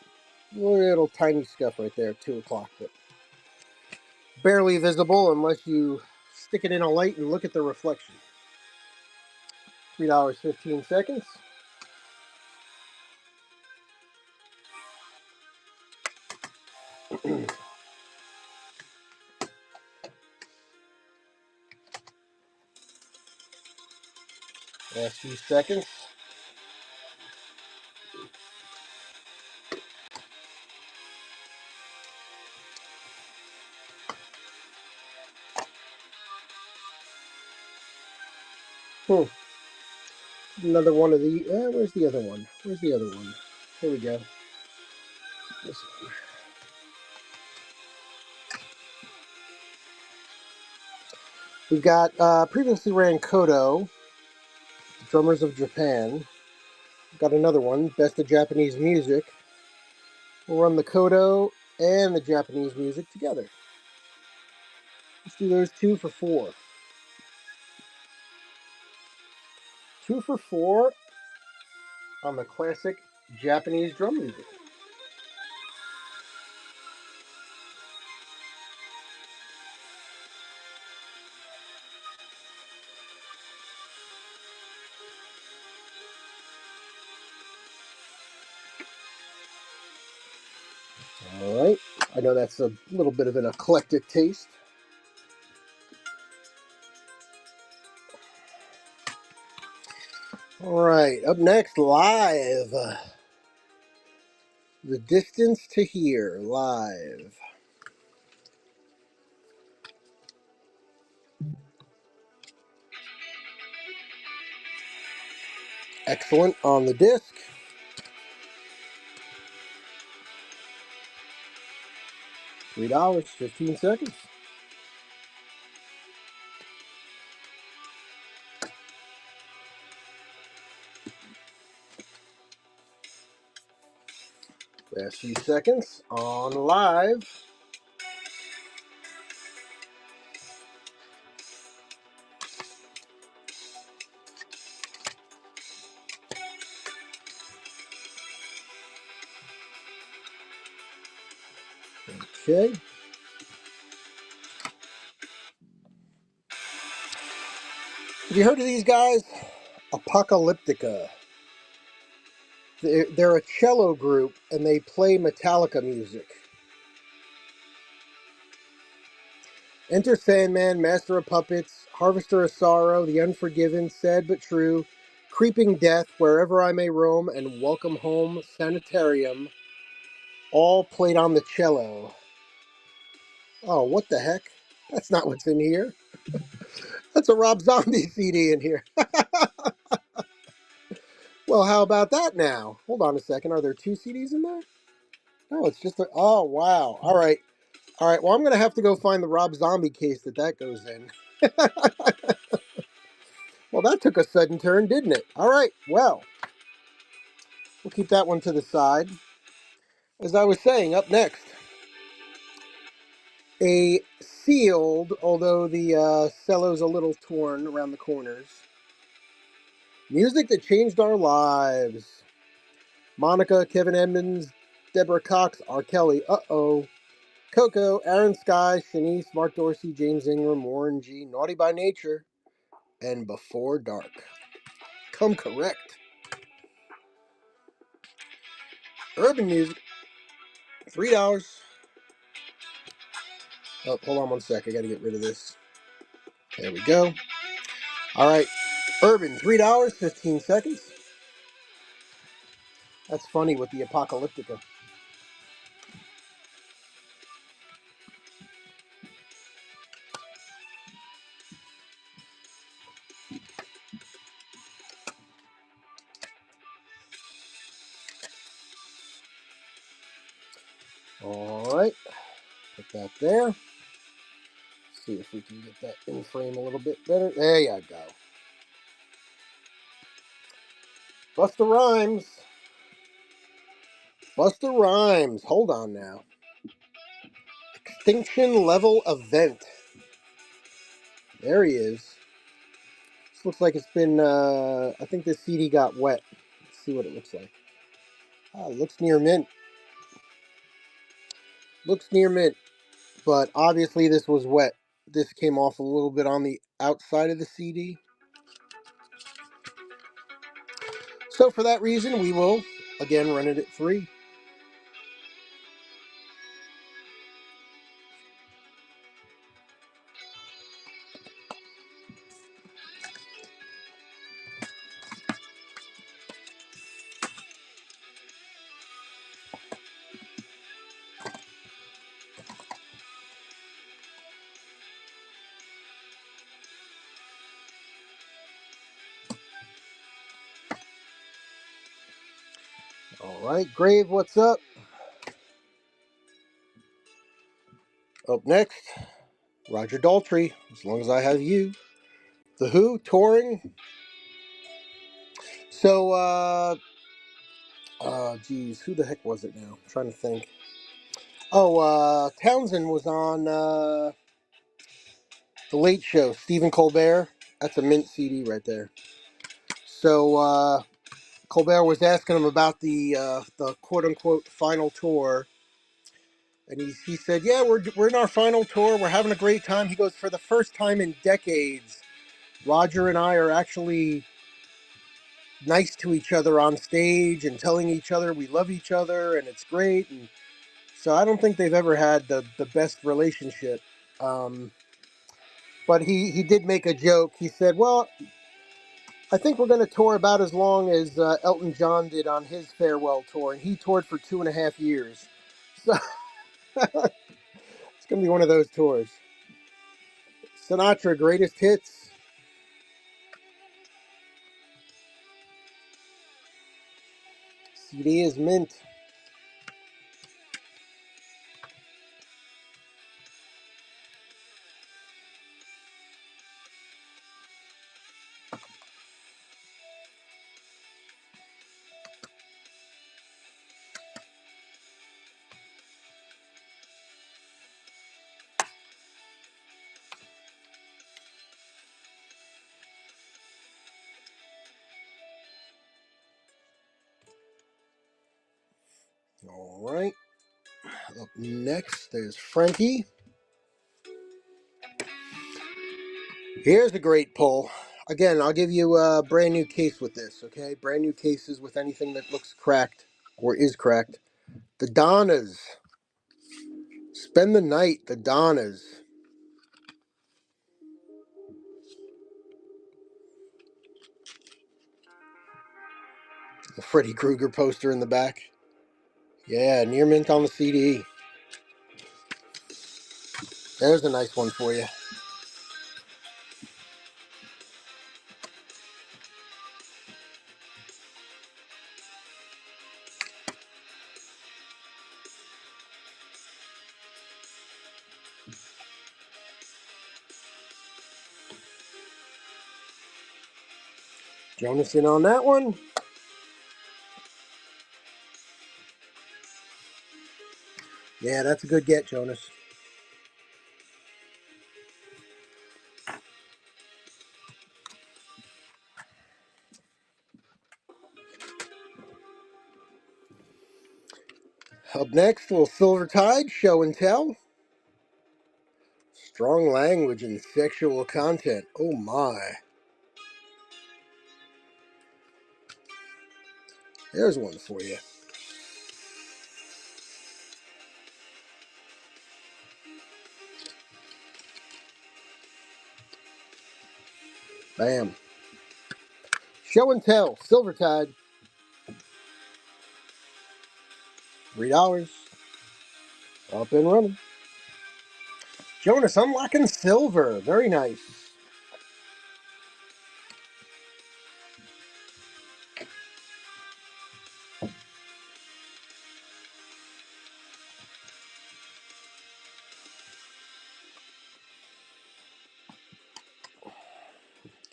Little tiny scuff right there at 2 o'clock, but barely visible unless you stick it in a light and look at the reflection. $3.15. Last few seconds. Another one of the. Where's the other one? Where's the other one? Here we go. This one. We've got previously ran Kodo, Drummers of Japan. We've got another one, Best of Japanese Music. We'll run the Kodo and the Japanese music together. Let's do those 2 for 4. 2 for 4 on the classic Japanese drum music. All right. I know that's a little bit of an eclectic taste. All right. Up next, live. The Distance to Here, live. Excellent on the disc. $3.15. Last few seconds on live. Okay. Have you heard of these guys? Apocalyptica. They're a cello group and they play Metallica music. Enter Sandman, Master of Puppets, Harvester of Sorrow, The Unforgiven, Sad But True, Creeping Death, Wherever I May Roam, and Welcome Home, Sanitarium, all played on the cello. Oh, what the heck? That's not what's in here. That's a Rob Zombie CD in here. Well, how about that now? Hold on a second. Are there 2 CDs in there? No, it's just a... Oh, wow. All right. All right. Well, I'm going to have to go find the Rob Zombie case that goes in. Well, that took a sudden turn, didn't it? All right. Well, we'll keep that one to the side. As I was saying, up next, A sealed, although the cello's a little torn around the corners. Music that changed our lives. Monica, Kevin Edmonds, Deborah Cox, R. Kelly, Uh-Oh, Coco, Aaron Sky, Shanice, Mark Dorsey, James Ingram, Warren G, Naughty by Nature, and Before Dark. Come correct. Urban music, $3. Oh, hold on one sec. I got to get rid of this. There we go. All right. Urban, $3, 15 seconds. That's funny with the Apocalyptica. All right. Put that there. See if we can get that in frame a little bit better. There you go. Busta Rhymes. Busta Rhymes. Hold on now. Extinction Level Event. There he is. This looks like it's been, I think this CD got wet. Let's see what it looks like. It looks near mint. Looks near mint. But obviously this was wet. This came off a little bit on the outside of the CD. So for that reason, we will, again, run it at 3. All right, Grave, what's up? Up next, Roger Daltrey, As Long As I Have You. The Who, touring. So, geez, who the heck was it now? I'm trying to think. Oh, Townsend was on The Late Show, Stephen Colbert. That's a mint CD right there. So, Colbert was asking him about the quote-unquote final tour. And he said, yeah, we're in our final tour. We're having a great time. He goes, for the first time in decades, Roger and I are actually nice to each other on stage and telling each other we love each other and it's great. And so I don't think they've ever had the best relationship. But he did make a joke. He said, well, I think we're going to tour about as long as Elton John did on his farewell tour. And he toured for 2.5 years. So it's going to be one of those tours. Sinatra, Greatest Hits. CD is mint. All right. Up next, there's Frankie. Here's a great pull. Again, I'll give you a brand new case with this, okay? Brand new cases with anything that looks cracked or is cracked. The Donnas. Spend the Night, the Donnas. The Freddy Krueger poster in the back. Yeah, near mint on the CD. There's a nice one for you. Jonas in on that one. Yeah, that's a good get, Jonas. Up next, a little Silver Tide show and tell. Strong language and sexual content. Oh my. There's one for you. Bam. Show and tell. Silver Tide. $3. Up and running. Jonas unlocking silver. Very nice.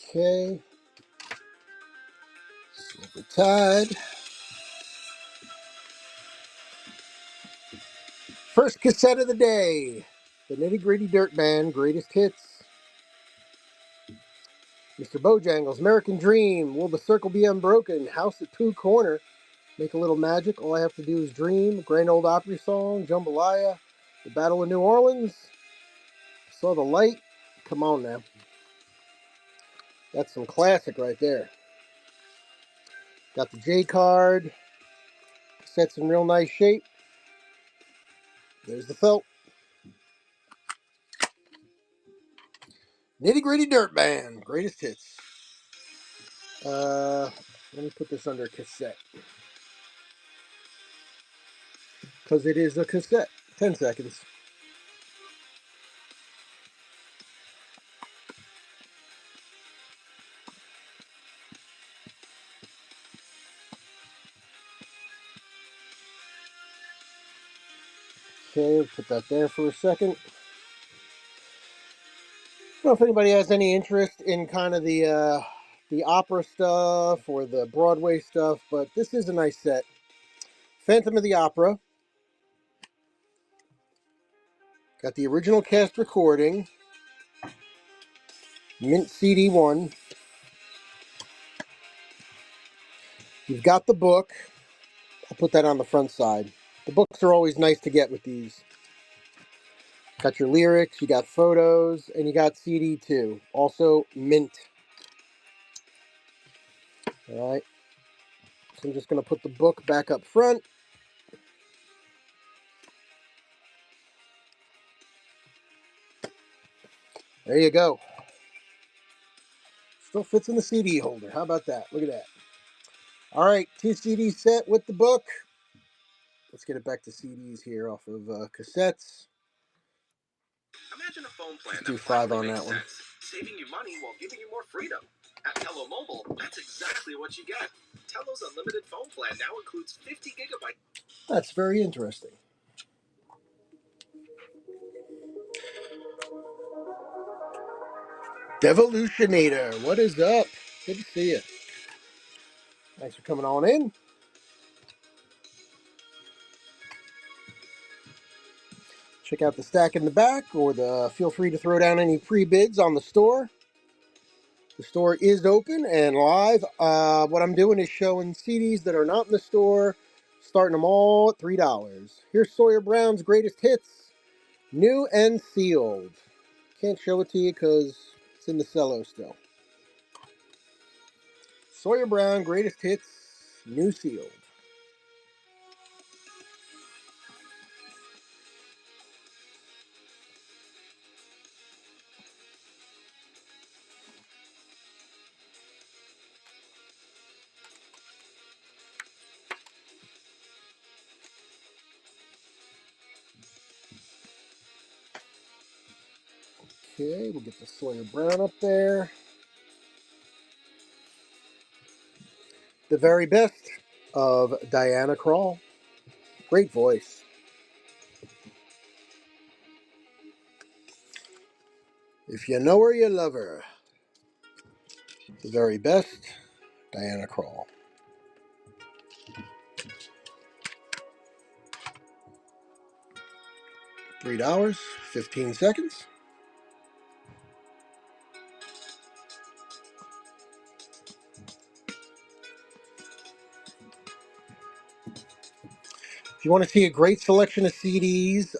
Okay. Silver Tide. First cassette of the day. The Nitty Gritty Dirt Band Greatest Hits. Mr. Bojangles, American Dream. Will the Circle Be Unbroken? House at Pooh Corner. Make a Little Magic. All I Have to Do Is Dream. Grand Old Opry Song. Jambalaya. The Battle of New Orleans. Saw the Light. Come on now. That's some classic right there. Got the J card. Set's in real nice shape. There's the felt. Nitty Gritty Dirt Band. Greatest Hits. Let me put this under cassette. Because it is a cassette. 10 seconds. Okay, put that there for a second. I don't know if anybody has any interest in kind of the opera stuff or the Broadway stuff, but this is a nice set. Phantom of the Opera. Got the original cast recording. Mint CD 1. You've got the book. I'll put that on the front side. The books are always nice to get with these. Got your lyrics, you got photos, and you got CD 2. Also mint. Alright. So I'm just going to put the book back up front. There you go. Still fits in the CD holder. How about that? Look at that. Alright, 2 CD set with the book. Let's get it back to CDs here off of cassettes. Imagine a phone plan. Just do 5 on that one. Saving you money while giving you more freedom. At Tello Mobile, that's exactly what you get. Tello's unlimited phone plan now includes 50 gigabytes. That's very interesting. Devolutionator, what is up? Good to see you. Thanks for coming on in. Check out the stack in the back, or feel free to throw down any pre-bids on the store. The store is open and live. What I'm doing is showing CDs that are not in the store, starting them all at $3. Here's Sawyer Brown's Greatest Hits, new and sealed. Can't show it to you because it's in the cello still. Sawyer Brown, Greatest Hits, new sealed. Okay, we'll get the Sawyer Brown up there. The very best of Diana Krall. Great voice. If you know her, you love her. The very best, Diana Krall. $3, 15 seconds. If you want to see a great selection of CDs,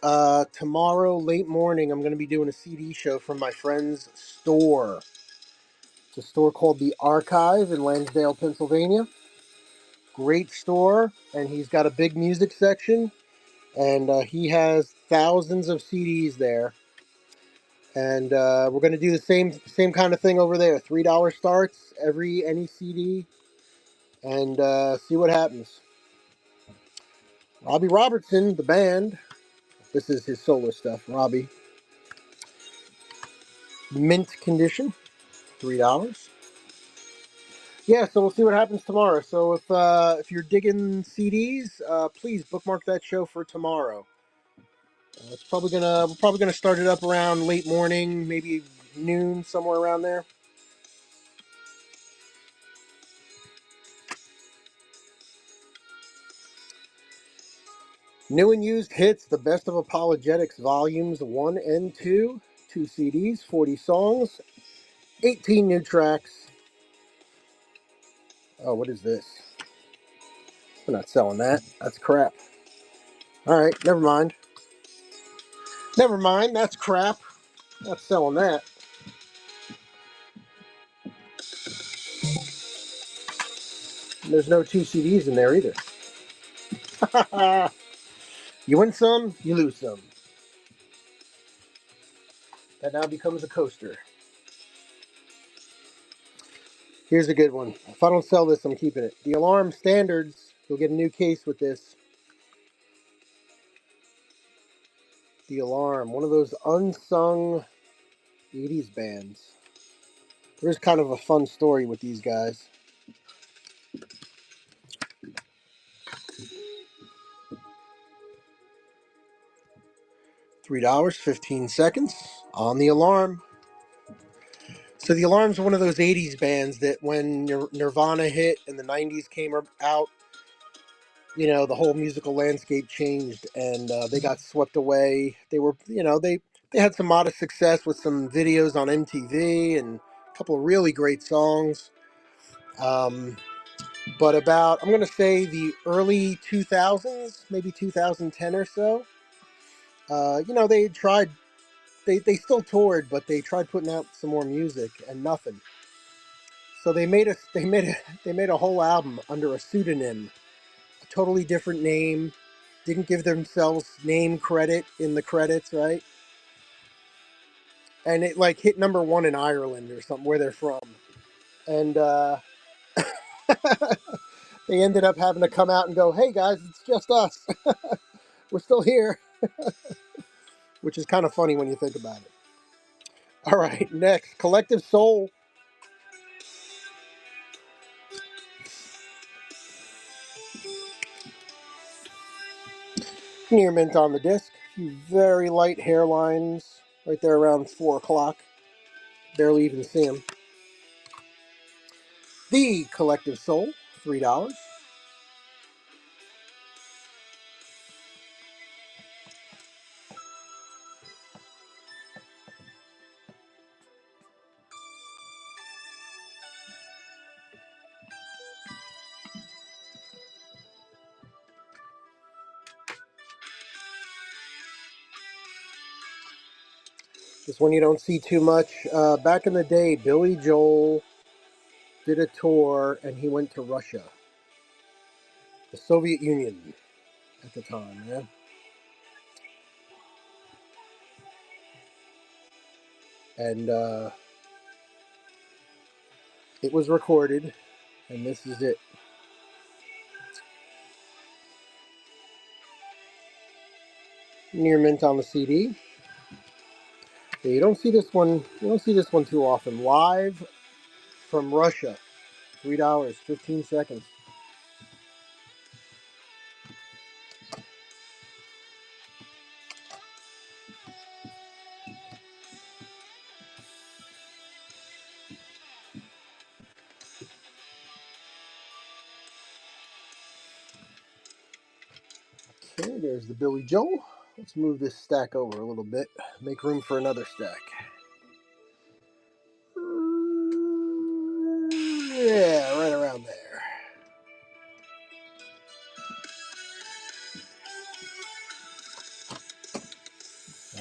tomorrow late morning I'm going to be doing a CD show from my friend's store. It's a store called The Archive in Lansdale, Pennsylvania. Great store, and he's got a big music section, and he has thousands of CDs there. And we're going to do the same kind of thing over there. $3 starts any CD, and see what happens. Robbie Robertson, the band. This is his solo stuff. Robbie, mint condition, $3. Yeah, so we'll see what happens tomorrow. So if you're digging CDs, please bookmark that show for tomorrow. We're probably gonna start it up around late morning, maybe noon, somewhere around there. New and used hits, the best of apologetics, volumes 1 and 2, 2 CDs, 40 songs, 18 new tracks. Oh, what is this? We're not selling that. That's crap. All right, never mind. Never mind. That's crap. Not selling that. And there's no 2 CDs in there either. You win some, you lose some. That now becomes a coaster. Here's a good one. If I don't sell this, I'm keeping it. The Alarm Standards. You'll get a new case with this. The Alarm. One of those unsung 80s bands. There's kind of a fun story with these guys. $3, 15 seconds on The Alarm. So The Alarm's one of those 80s bands that when Nirvana hit and the 90s came out, the whole musical landscape changed, and they got swept away. They were, they had some modest success with some videos on MTV and a couple of really great songs. But I'm going to say the early 2000s, maybe 2010 or so, they tried, they still toured, but they tried putting out some more music and nothing. So they made a whole album under a pseudonym, a totally different name, didn't give themselves name credit in the credits, right? And it like hit #1 in Ireland or something where they're from. And they ended up having to come out and go, "Hey guys, it's just us. We're still here," which is kind of funny when you think about it. All right, next, Collective Soul. Near mint on the disc. Very light hairlines right there around 4 o'clock. Barely even see them. The Collective Soul, $3. This one you don't see too much. Back in the day, Billy Joel did a tour and he went to Russia, the Soviet Union at the time, yeah. And it was recorded, and this is it. Near mint on the CD. Yeah, you don't see this one. You don't see this one too often. Live from Russia, $3, 15 seconds. Okay, there's the Billy Joel. Let's move this stack over a little bit. Make room for another stack. Yeah, right around there.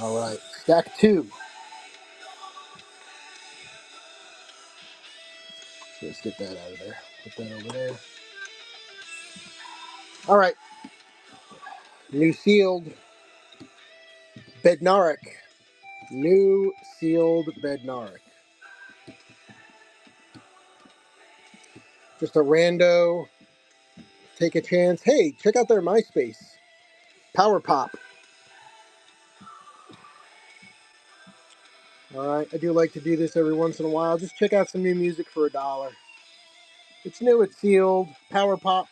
All right, stack two. So let's get that out of there. Put that over there. All right, new sealed Bednarik. New sealed Bednarik. Just a rando. Take a chance. Hey, check out their MySpace. Power Pop. All right, I do like to do this every once in a while. Just check out some new music for $1. It's new, it's sealed. Power Pop.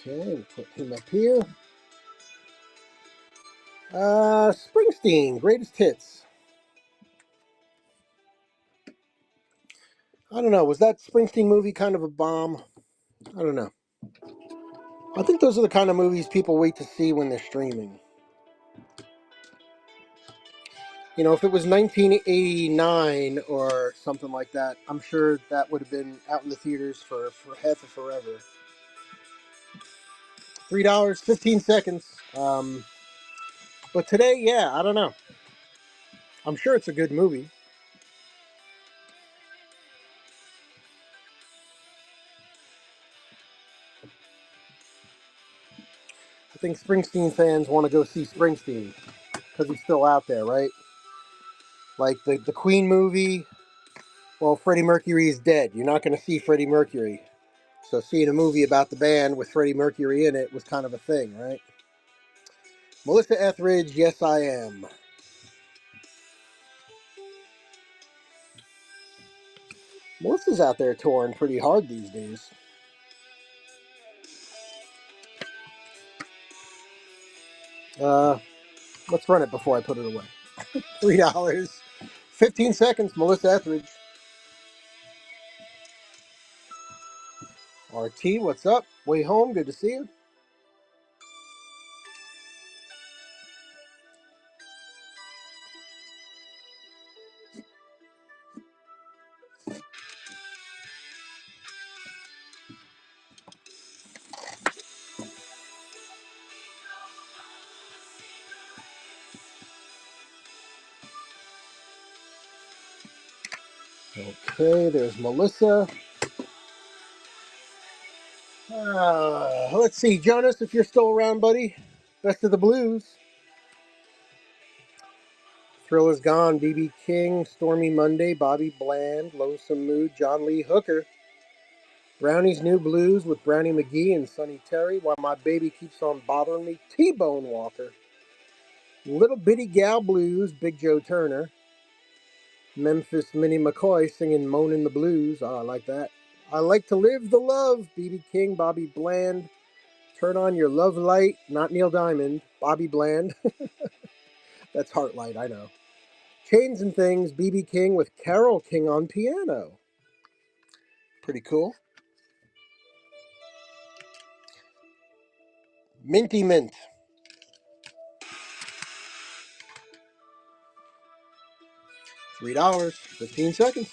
Okay, we'll put him up here. Springsteen, greatest hits. I don't know. Was that Springsteen movie kind of a bomb? I don't know. I think those are the kind of movies people wait to see when they're streaming. You know, if it was 1989 or something like that, I'm sure that would have been out in the theaters for half of forever. $3, 15 seconds. But today, yeah, I don't know. I'm sure it's a good movie. I think Springsteen fans want to go see Springsteen because he's still out there, right? Like the Queen movie. Well, Freddie Mercury is dead. You're not going to see Freddie Mercury. So seeing a movie about the band with Freddie Mercury in it was kind of a thing, right? Melissa Etheridge, Yes I Am. Melissa's out there touring pretty hard these days. Uh, let's run it before I put it away. $3. 15 seconds, Melissa Etheridge. RT, what's up? Way home, good to see you. Okay, there's Melissa. Let's see, Jonas, if you're still around, buddy. Best of the blues. Thrill is gone. BB King, Stormy Monday, Bobby Bland, Lonesome Mood, John Lee Hooker. Brownie's New Blues with Brownie McGee and Sonny Terry. While My Baby Keeps on Bothering Me, T-Bone Walker. Little Bitty Gal Blues, Big Joe Turner. Memphis Minnie McCoy singing Moanin' the Blues. Oh, I like that. I Like to Live the Love, BB King, Bobby Bland. Turn on Your Love Light, not Neil Diamond, Bobby Bland. That's Heartlight, I know. Chains and Things, BB King with Carole King on piano. Pretty cool. Minty Mint. $3, 15 seconds.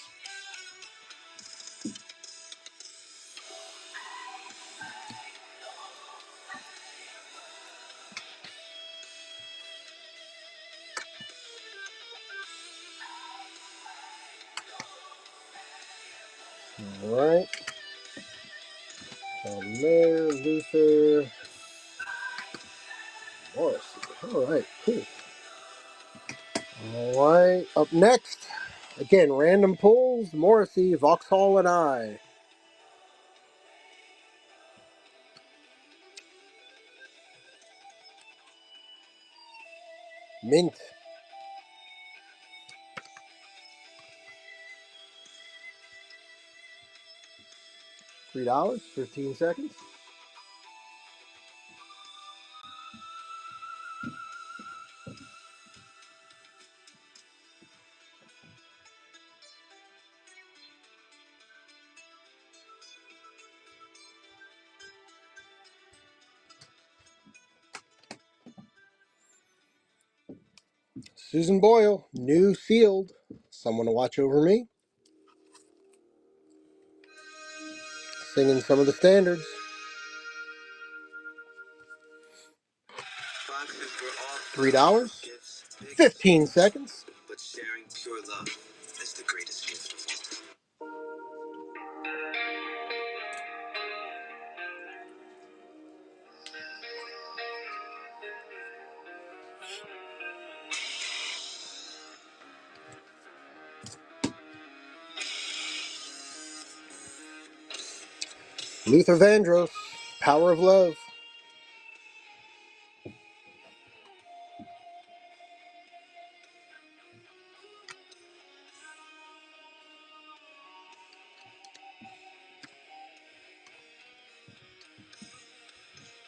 Alright. Mayor, Luther, Morrissey. Alright, cool. Alright, up next. Again, random pulls. Morrissey, Vauxhall and I. Mint. $3, 15 seconds. Susan Boyle, new sealed. Someone to watch over me. Singing some of the standards. $3. 15 seconds. But sharing pure love is the greatest gift of all. Luther Vandross, Power of Love.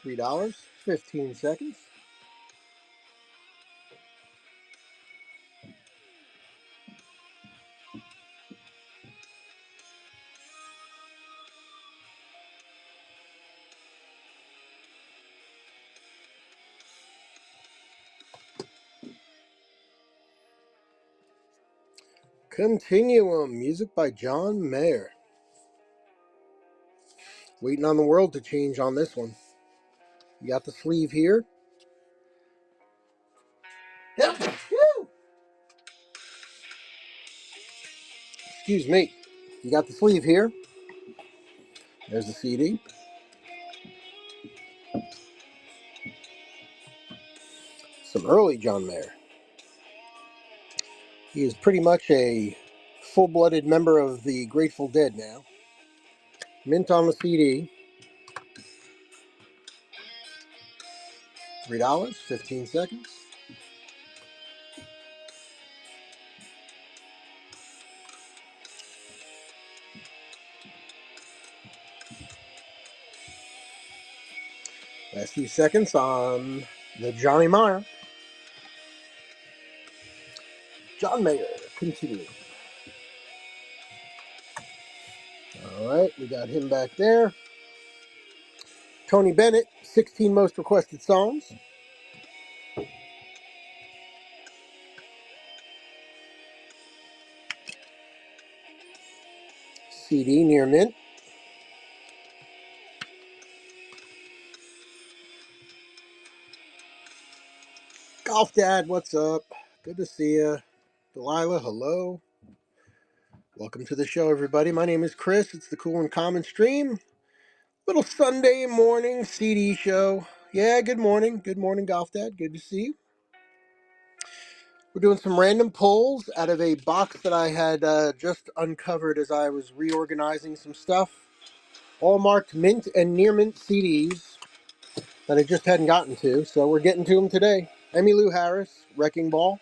$3. 15 seconds. Continuum, music by John Mayer. Waiting on the world to change on this one. You got the sleeve here. Yep. Excuse me. You got the sleeve here. There's the CD. Some early John Mayer. He is pretty much a full-blooded member of the Grateful Dead now. Mint on the CD. $3. 15 seconds. Last few seconds on the Johnny Marr. John Mayer, continue. Alright, we got him back there. Tony Bennett, 16 most requested songs. CD near mint. Golf Dad, what's up? Good to see you. Delilah, hello. Welcome to the show, everybody. My name is Chris. It's the Cool and Common Stream. Little Sunday morning CD show. Yeah, good morning. Good morning, Golf Dad. Good to see you. We're doing some random pulls out of a box that I had just uncovered as I was reorganizing some stuff. All marked mint and near mint CDs that I just hadn't gotten to, so we're getting to them today. Emmylou Harris, Wrecking Ball.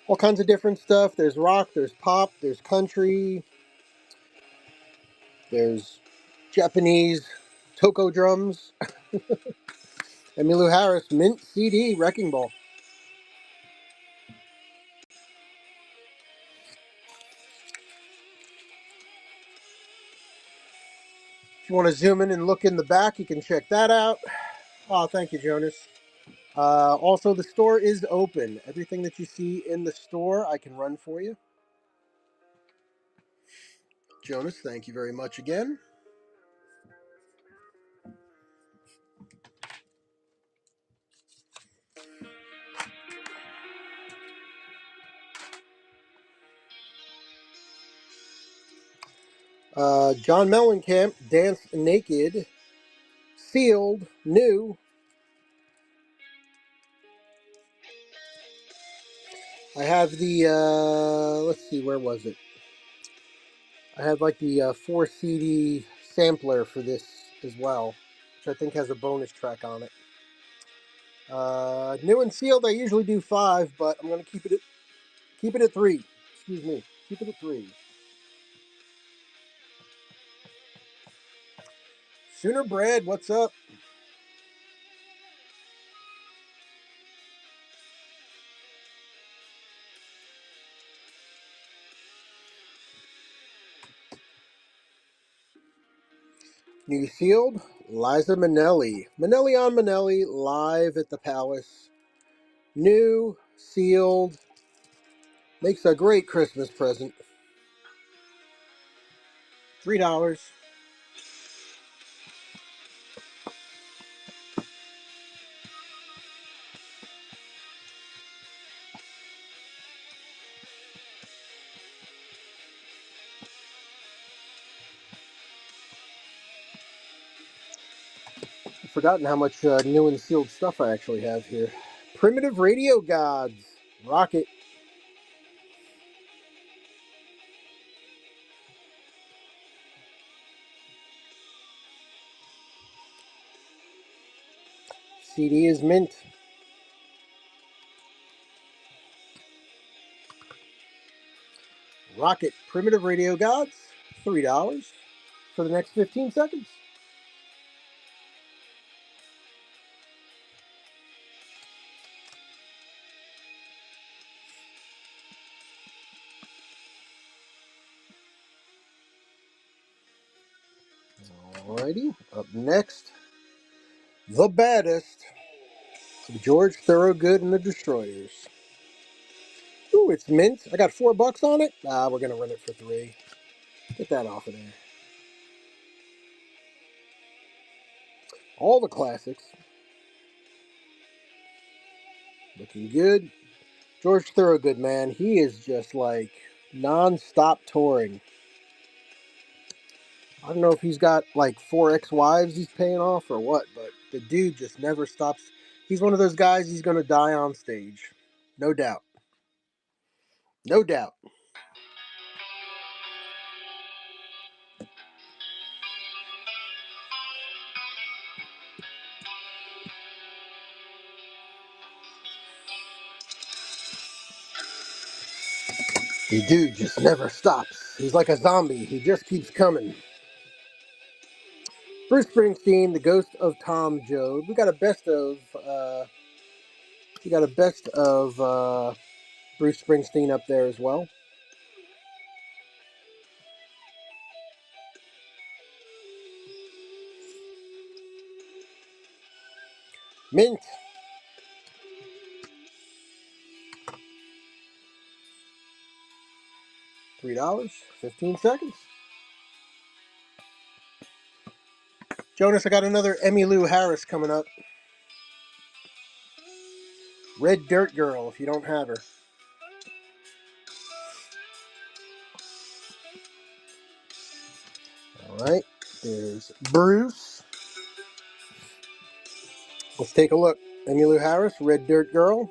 All kinds of different stuff. There's rock, there's pop, there's country, there's Japanese toko drums. Emmylou Harris, mint CD, Wrecking Ball. If you want to zoom in and look in the back, you can check that out. Oh, thank you, Jonas. Also, the store is open. Everything that you see in the store, I can run for you. Jonas, thank you very much again. John Mellencamp, Dance Naked, sealed, new. I have the, let's see, where was it? I had like the 4 CD sampler for this as well, which I think has a bonus track on it. New and sealed, I usually do 5, but I'm going to keep it at 3. Excuse me, keep it at 3. Sooner Brad, what's up? New sealed, Liza Minnelli. Minnelli on Minnelli, live at the Palace. New, sealed. Makes a great Christmas present. $3. I've forgotten how much new and sealed stuff I actually have here. Primitive Radio Gods. Rocket. CD is mint. Rocket. Primitive Radio Gods. $3 for the next 15 seconds. Alrighty. Up next, the baddest. George Thorogood and the Destroyers. Ooh, it's mint. I got $4 on it. We're gonna run it for 3. Get that off of there. All the classics. Looking good. George Thorogood, man, he is just like non-stop touring. I don't know if he's got like 4 ex-wives he's paying off or what, but the dude just never stops. He's one of those guys, he's gonna die on stage. No doubt. No doubt. The dude just never stops. He's like a zombie. He just keeps coming. Bruce Springsteen, The Ghost of Tom Joad. We got a best of Bruce Springsteen up there as well. Mint. $3. 15 seconds. Jonas, I got another Emmylou Harris coming up. Red Dirt Girl, if you don't have her. Alright. There's Bruce. Let's take a look. Emmylou Harris, Red Dirt Girl.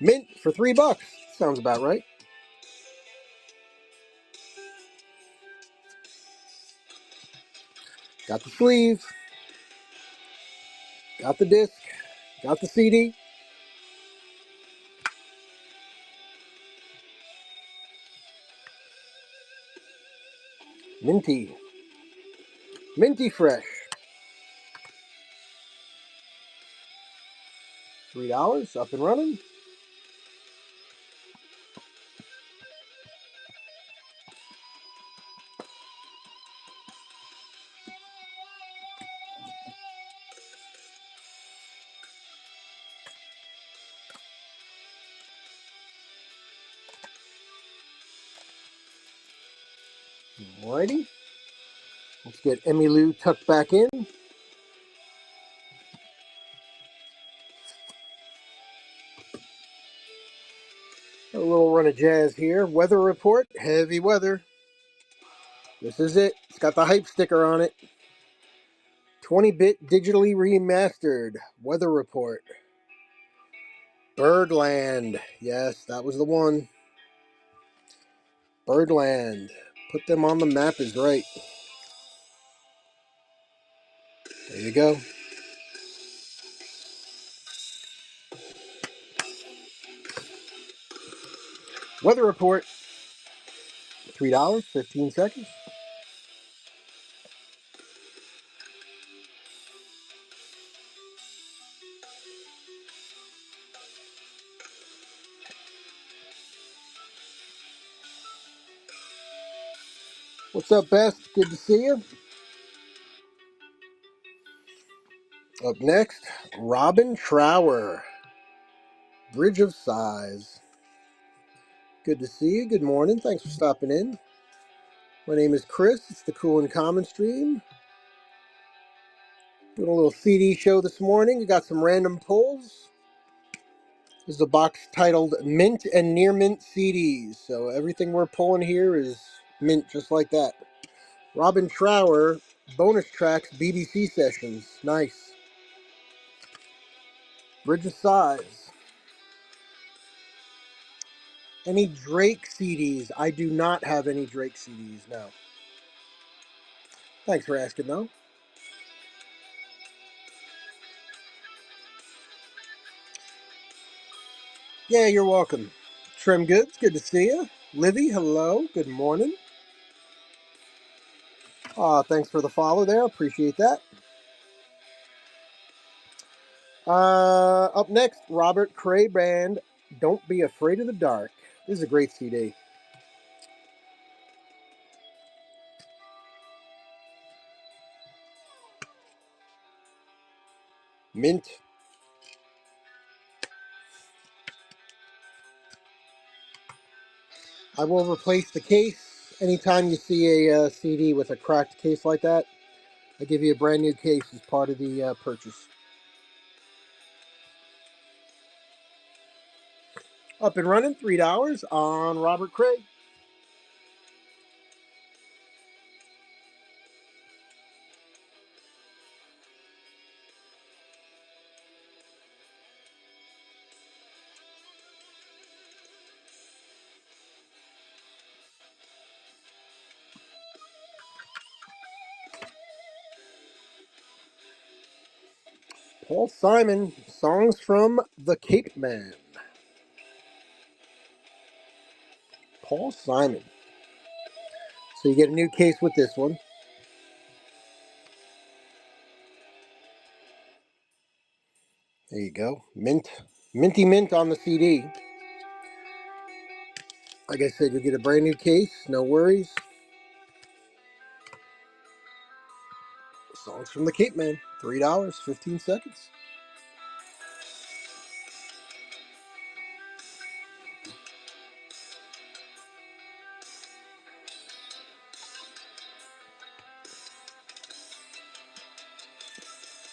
Mint for $3. Sounds about right. Got the sleeve. Got the disc. Got the CD. Minty. Minty fresh. $3. Up and running. Alrighty. Let's get Emmylou tucked back in. A little run of jazz here. Weather report. Heavy weather. This is it. It's got the hype sticker on it. 20-bit digitally remastered. Weather report. Birdland. Yes, that was the one. Birdland. Put them on the map is right. There you go. Weather report. $3. 15 seconds. What's up, Best? Good to see you. Up next, Robin Trower. Bridge of Sighs. Good to see you. Good morning. Thanks for stopping in. My name is Chris. It's the Cool and Common Stream. Doing a little CD show this morning. We got some random pulls. This is a box titled Mint and Near Mint CDs. So everything we're pulling here is mint just like that. Robin Trower, bonus tracks, BBC sessions. Nice. Bridge of Sighs. Any Drake CDs? I do not have any Drake CDs, no. Thanks for asking, though. Yeah, you're welcome. Trim Goods, good to see you. Livy, hello, good morning. Thanks for the follow there, appreciate that. Up next, Robert Cray Band, Don't Be Afraid of the Dark. This is a great CD. Mint. I will replace the case. Anytime you see a CD with a cracked case like that, I give you a brand new case as part of the purchase. Up and running, $3 on Robert Cray. Paul Simon, songs from the Cape Man. Paul Simon. So you get a new case with this one. There you go. Mint. Minty mint on the CD. Like I said, you'll get a brand new case. No worries. Songs from the Cape Man. $3, 15 seconds.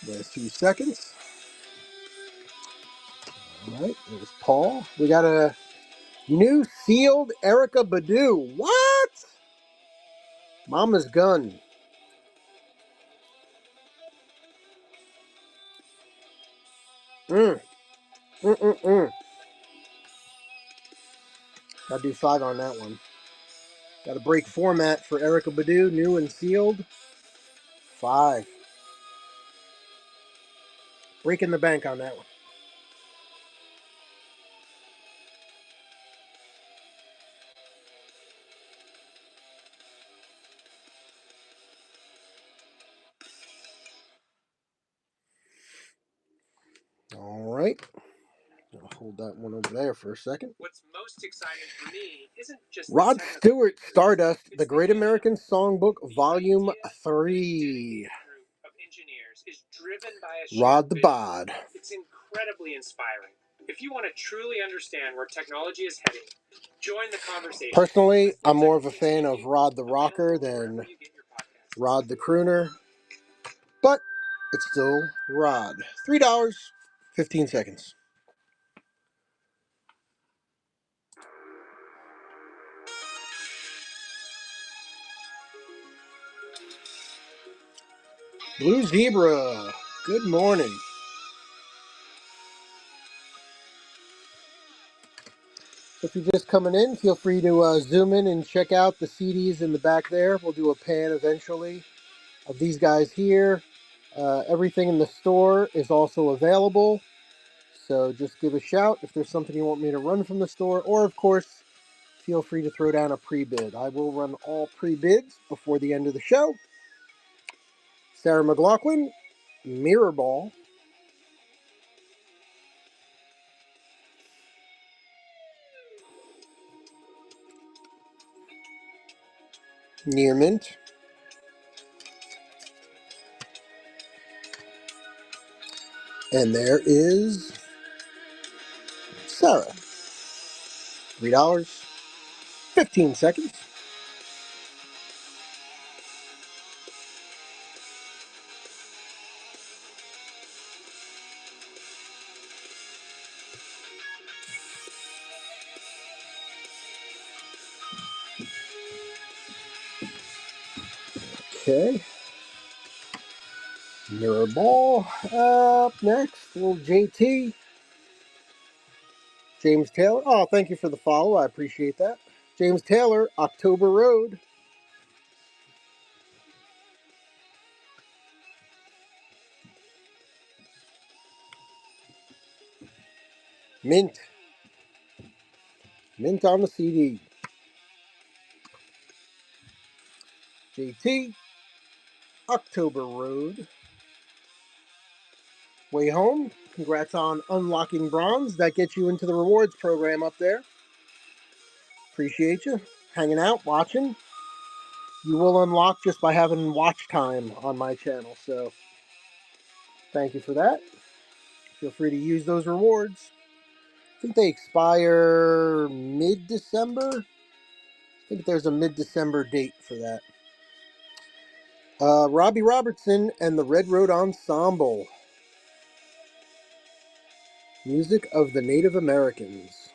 Last few seconds. All right, there's Paul. We got a new sealed Erica Badu. What? Mama's Gun. Mm. Mm-mm-mm. Gotta do 5 on that one. Gotta break format for Erica Badu, new and sealed. 5. Breaking the bank on that one. All right. I'll hold that one over there for a second. What's most exciting for me isn't just Rod Stewart, Stardust, The Great American Songbook, Volume 3. Rod the Bod. It's incredibly inspiring. If you want to truly understand where technology is heading, join the conversation. Personally, I'm more of a fan of Rod the Rocker than Rod the Crooner, but it's still Rod. $3, 15 seconds. Blue Zebra, good morning. If you're just coming in, feel free to zoom in and check out the CDs in the back there. We'll do a pan eventually of these guys here. Everything in the store is also available. So just give a shout if there's something you want me to run from the store. Or, of course, feel free to throw down a pre-bid. I will run all pre-bids before the end of the show. Sarah McLaughlin, Mirror Ball. Near Mint. And there is Sarah, $3, 15 seconds. Okay. Mirror ball. Up next, little JT. James Taylor. Oh, thank you for the follow. I appreciate that. James Taylor, October Road. Mint. Mint on the CD. JT, October Road. Way home. Congrats on unlocking bronze. That gets you into the rewards program up there. Appreciate you hanging out, watching. You will unlock just by having watch time on my channel. So thank you for that. Feel free to use those rewards. I think they expire mid-December. I think there's a mid-December date for that. Robbie Robertson and the Red Road Ensemble. Music of the Native Americans.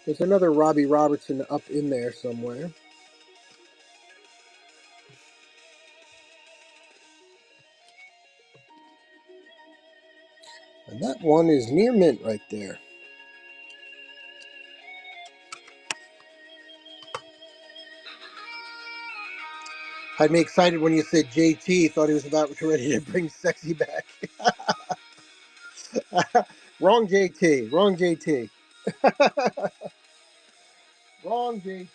There's another Robbie Robertson up in there somewhere. And that one is near mint right there. Had me excited when you said JT. Thought he was about ready to bring sexy back. Wrong JT. Wrong JT. Wrong JT.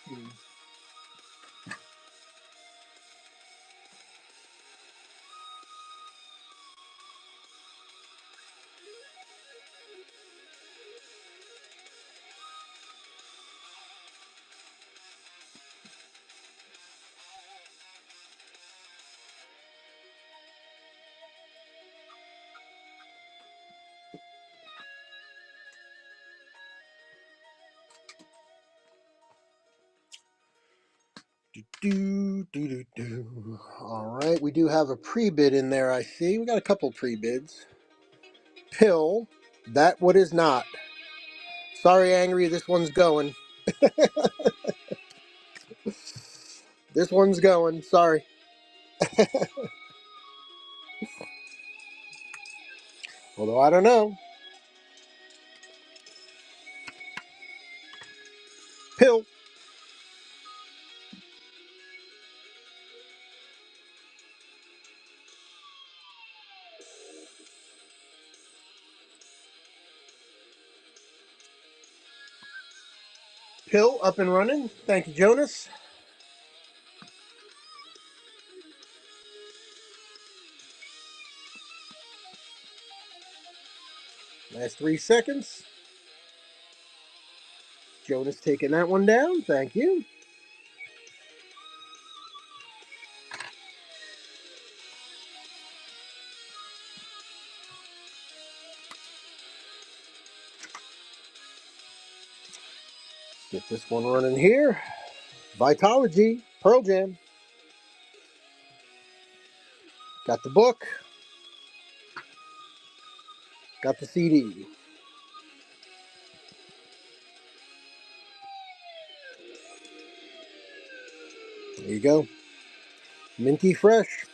All right, we do have a pre-bid in there, I see. We got a couple pre-bids. Pill, that what is not. Sorry, Angry, this one's going. This one's going, sorry. Although I don't know. Pill. Pill up and running. Thank you, Jonas. Last 3 seconds. Jonas taking that one down. Thank you. Get this one running here. Vitology. Pearl Jam. Got the book. Got the CD. There you go. Minty fresh.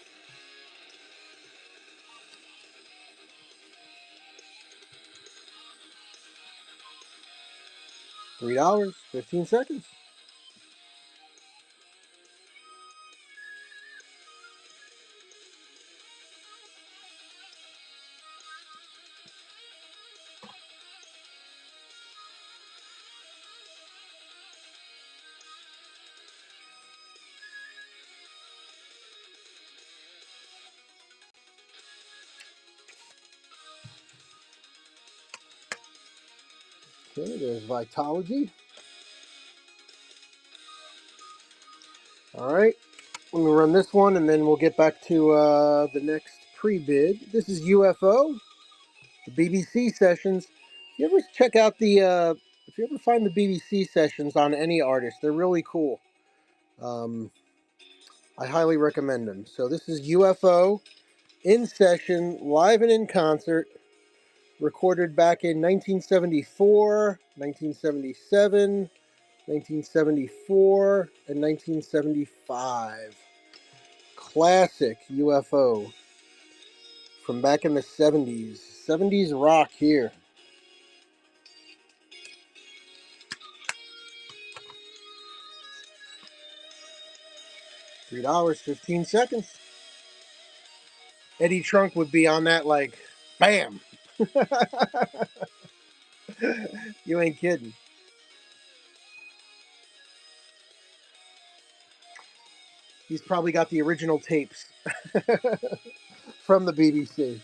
$3, 15 seconds. Okay, there's Vitology. All right, I'm gonna run this one, and then we'll get back to the next pre-bid. This is UFO, the BBC sessions, If you ever check out if you ever find the BBC sessions on any artist, they're really cool. Um, I highly recommend them. So this is UFO in session, live and in concert, recorded back in 1974, 1977, 1974, and 1975. Classic UFO from back in the 70s. 70s rock here. $3, 15 seconds. Eddie Trunk would be on that like, bam. You ain't kidding. He's probably got the original tapes from the BBC.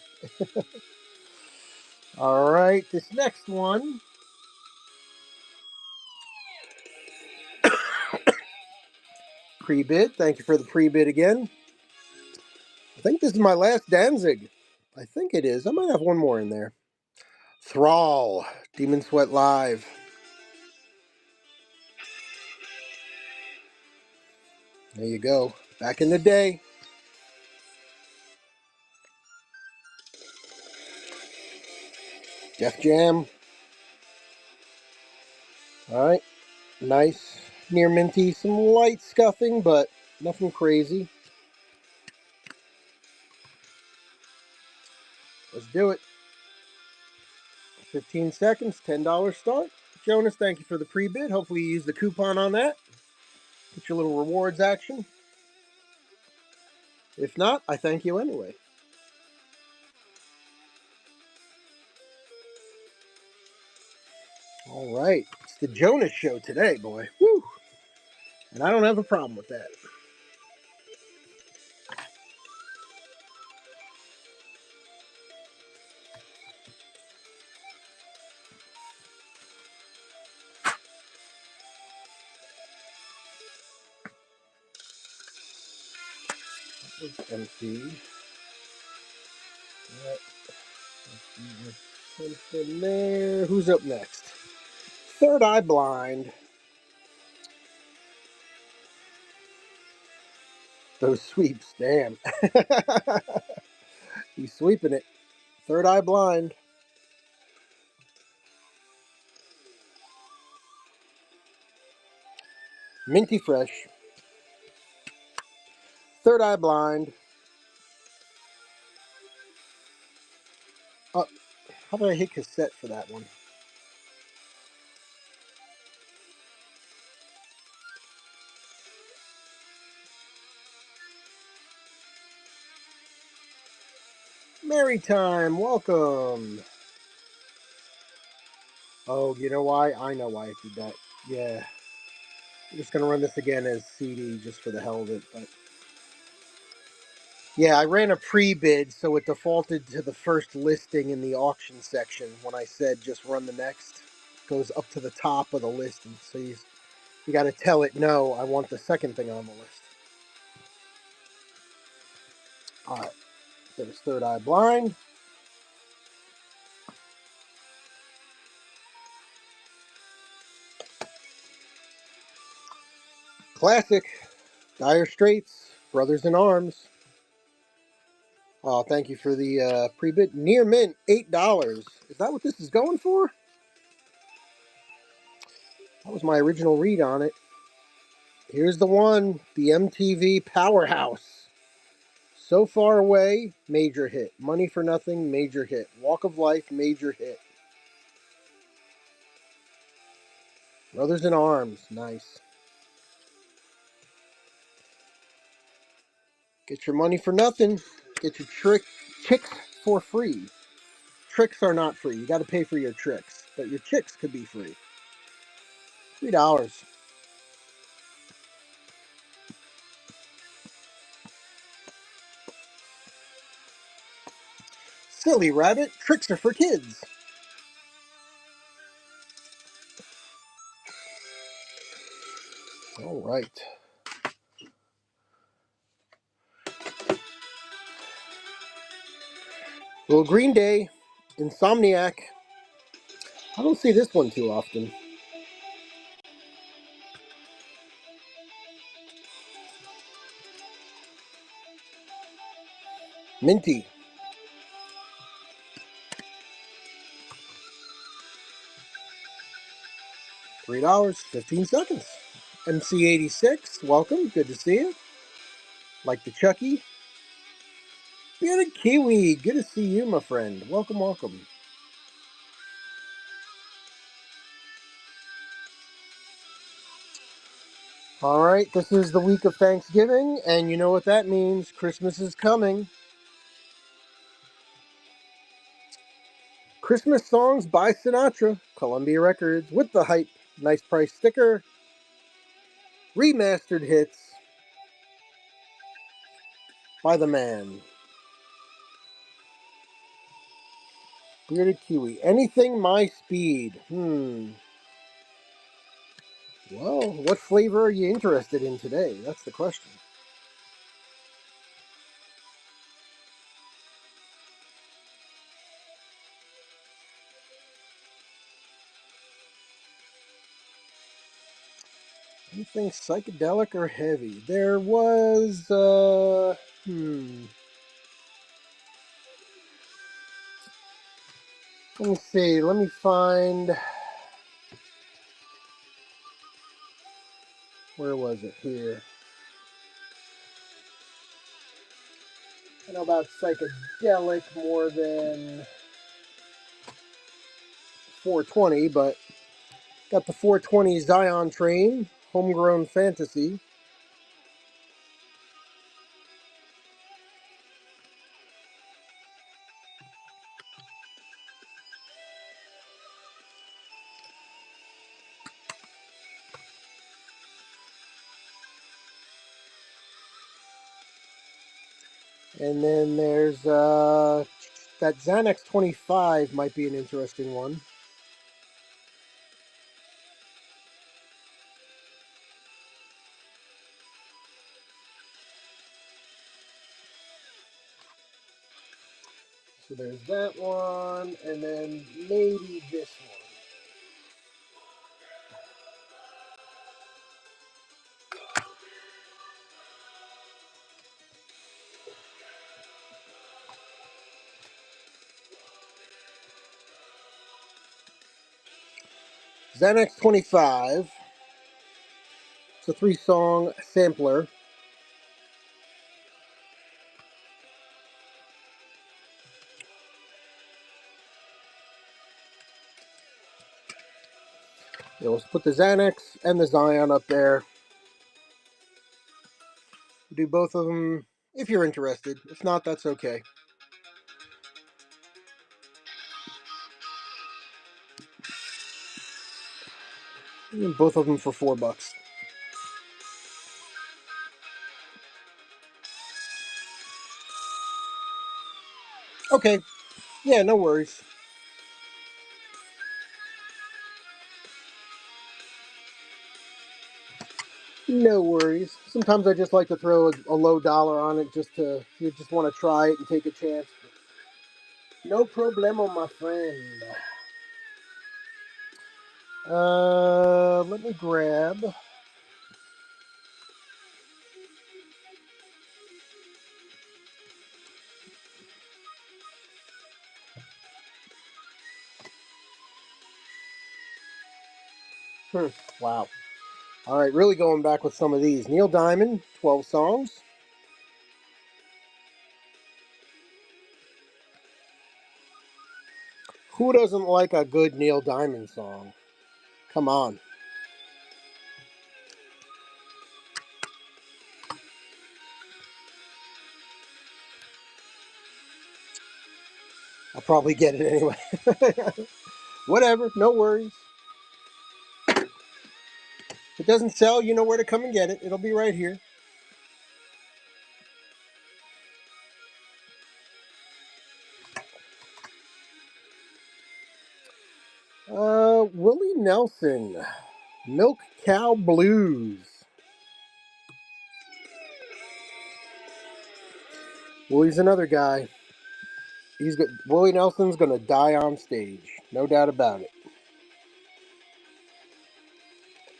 All right, this next one. Pre-bid. Thank you for the pre-bid again. I think this is my last Danzig. I think it is. I might have one more in there. Thrall. Demon Sweat Live. There you go. Back in the day. Def Jam. All right. Nice. Near minty. Some light scuffing, but nothing crazy. Let's do it. 15 seconds. $10 start. Jonas, thank you for the pre-bid. Hopefully you use the coupon on that. Get your little rewards action. If not, I thank you anyway. All right. It's the Jonas show today, boy. Woo! And I don't have a problem with that. That was empty. All right. Something there. Who's up next? Third Eye Blind. Those sweeps, damn. He's sweeping it. Third Eye Blind. Minty Fresh. Third Eye Blind. Oh, how did I hit cassette for that one? Merry Time, welcome. Oh, you know why? I know why I did that. Yeah. I'm just going to run this again as CD just for the hell of it. But yeah, I ran a pre-bid, so it defaulted to the first listing in the auction section when I said just run the next. It goes up to the top of the listing. So you got to tell it, no, I want the second thing on the list. All right. There's Third Eye Blind. Classic. Dire Straits. Brothers in Arms. Oh, thank you for the pre-bid. Near mint, $8. Is that what this is going for? That was my original read on it. Here's the one, the MTV Powerhouse. So Far Away, major hit. Money for Nothing, major hit. Walk of Life, major hit. Brothers in Arms, nice. Get your money for nothing. Get your chicks for free. Tricks are not free. You got to pay for your tricks, but your chicks could be free. $3. Silly rabbit, tricks are for kids. All right. Well, Green Day, Insomniac. I don't see this one too often. Minty. $3, 15 seconds. MC86, welcome. Good to see you. Like the Chucky. Bearded Kiwi, good to see you, my friend. Welcome, welcome. All right, this is the week of Thanksgiving, and you know what that means. Christmas is coming. Christmas songs by Sinatra, Columbia Records, with the hype. Nice price sticker. Remastered hits by the man. Bearded Kiwi. Anything my speed. Well, what flavor are you interested in today? That's the question. Anything psychedelic or heavy? There was, Let me see. Let me find. Where was it? Here. I know about psychedelic more than 420, but got the 420 Zion Train, Homegrown Fantasy. And then there's that Xanax 25 might be an interesting one. So there's that one, and then maybe this one. Xanax 25. It's a 3-song sampler. Let's put the Xanax and the Zion up there. Do both of them if you're interested. If not, that's okay. Both of them for $4. Okay. Yeah, no worries. No worries. Sometimes I just like to throw a low dollar on it just to, if you just want to try it and take a chance. No problemo, my friend. Let me grab. Hmm, wow. All right, really going back with some of these. Neil Diamond, 12 songs. Who doesn't like a good Neil Diamond song? Come on. I'll probably get it anyway. Whatever, no worries. If it doesn't sell, you know where to come and get it. It'll be right here. Willie Nelson, Milk Cow Blues. Willie's another guy. Willie Nelson's gonna die on stage, no doubt about it.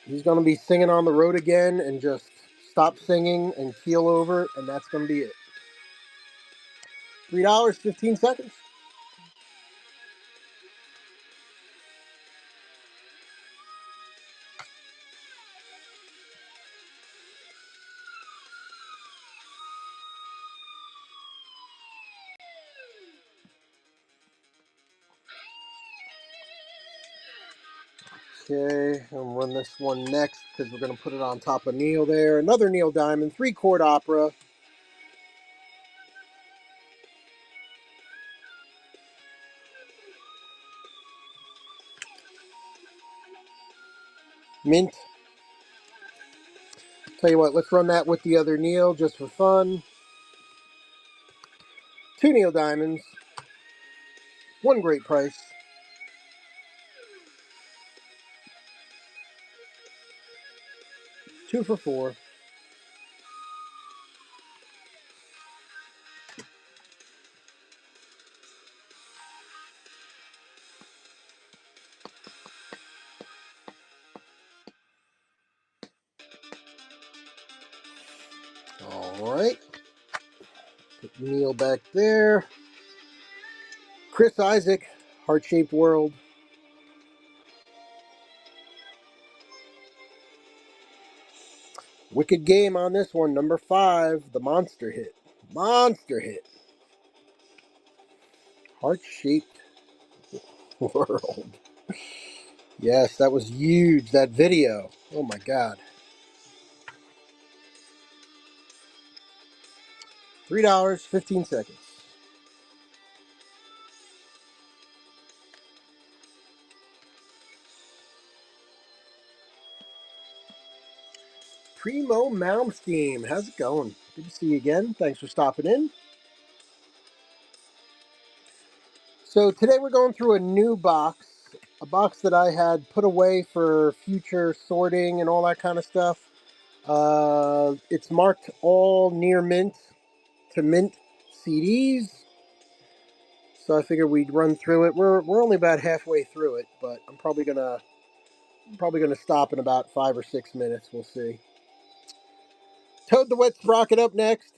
He's going to be singing on the road again and just stop singing and keel over, and that's going to be it. $3, 15 seconds. Okay, I'll run this one next because we're going to put it on top of Neil there. Another Neil Diamond, 3-chord opera. Mint. Tell you what, let's run that with the other Neil just for fun. 2 Neil Diamonds. 1 great price. 2 for 4. All right. Put Neil back there. Chris Isaac, Heart-Shaped World. Wicked game on this one, number 5, the monster hit. Monster hit. Heart-Shaped World. Yes, that was huge, that video. Oh my God. $3, 15 seconds. Primo Malmsteen, how's it going? Good to see you again. Thanks for stopping in. So today we're going through a new box, a box that I had put away for future sorting and all that kind of stuff. It's marked all near mint to mint CDs. So I figured we'd run through it. We're only about halfway through it, but I'm probably gonna stop in about 5 or 6 minutes. We'll see. Toad the Wet Sprocket up next.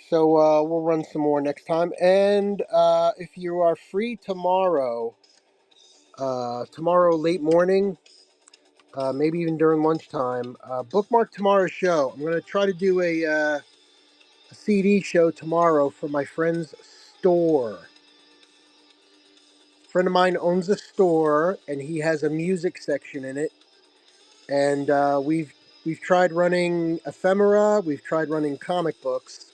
So we'll run some more next time. And if you are free tomorrow, tomorrow late morning, maybe even during lunchtime, bookmark tomorrow's show. I'm gonna try to do a CD show tomorrow from my friend's store. A friend of mine owns a store, and he has a music section in it. And we've tried running ephemera. We've tried running comic books.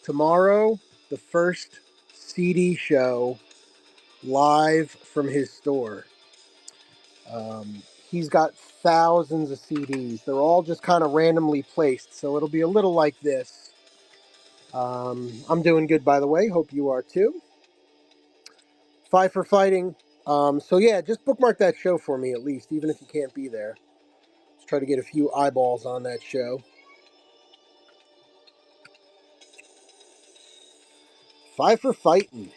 Tomorrow, the first CD show live from his store. He's got thousands of CDs. They're all just kind of randomly placed, so it'll be a little like this. I'm doing good, by the way. Hope you are too. Five for fighting. So yeah, just bookmark that show for me at least, even if you can't be there. Let's try to get a few eyeballs on that show. Five for fighting.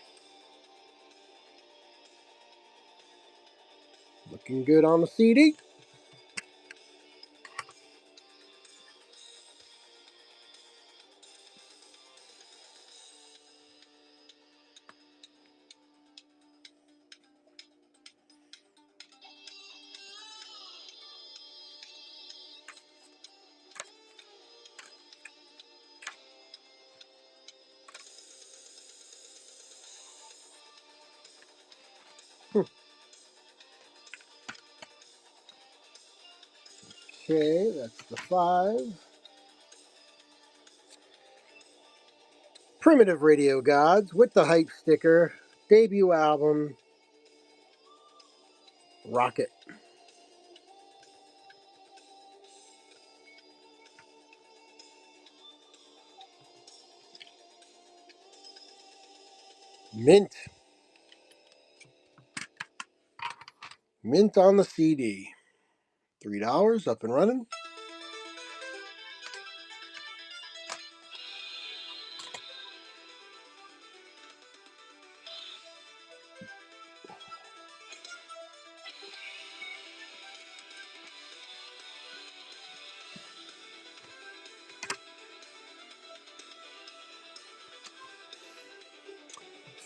Looking good on the CD. Okay, that's the 5. Primitive Radio Gods with the hype sticker. Debut album, Rocket. Mint. Mint on the CD. $3 up and running.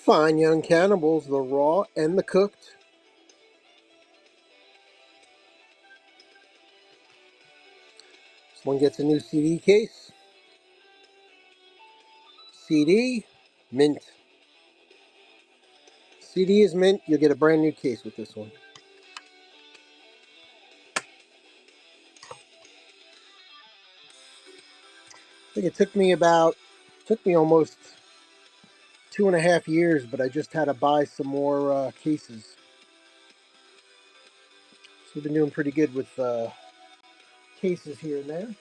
Fine Young Cannibals, the raw and the cooked. This one gets a new CD case. CD, mint. CD is mint. You'll get a brand new case with this one. I think it took me almost 2.5 years, but I just had to buy some more cases. So we've been doing pretty good with cases here and there.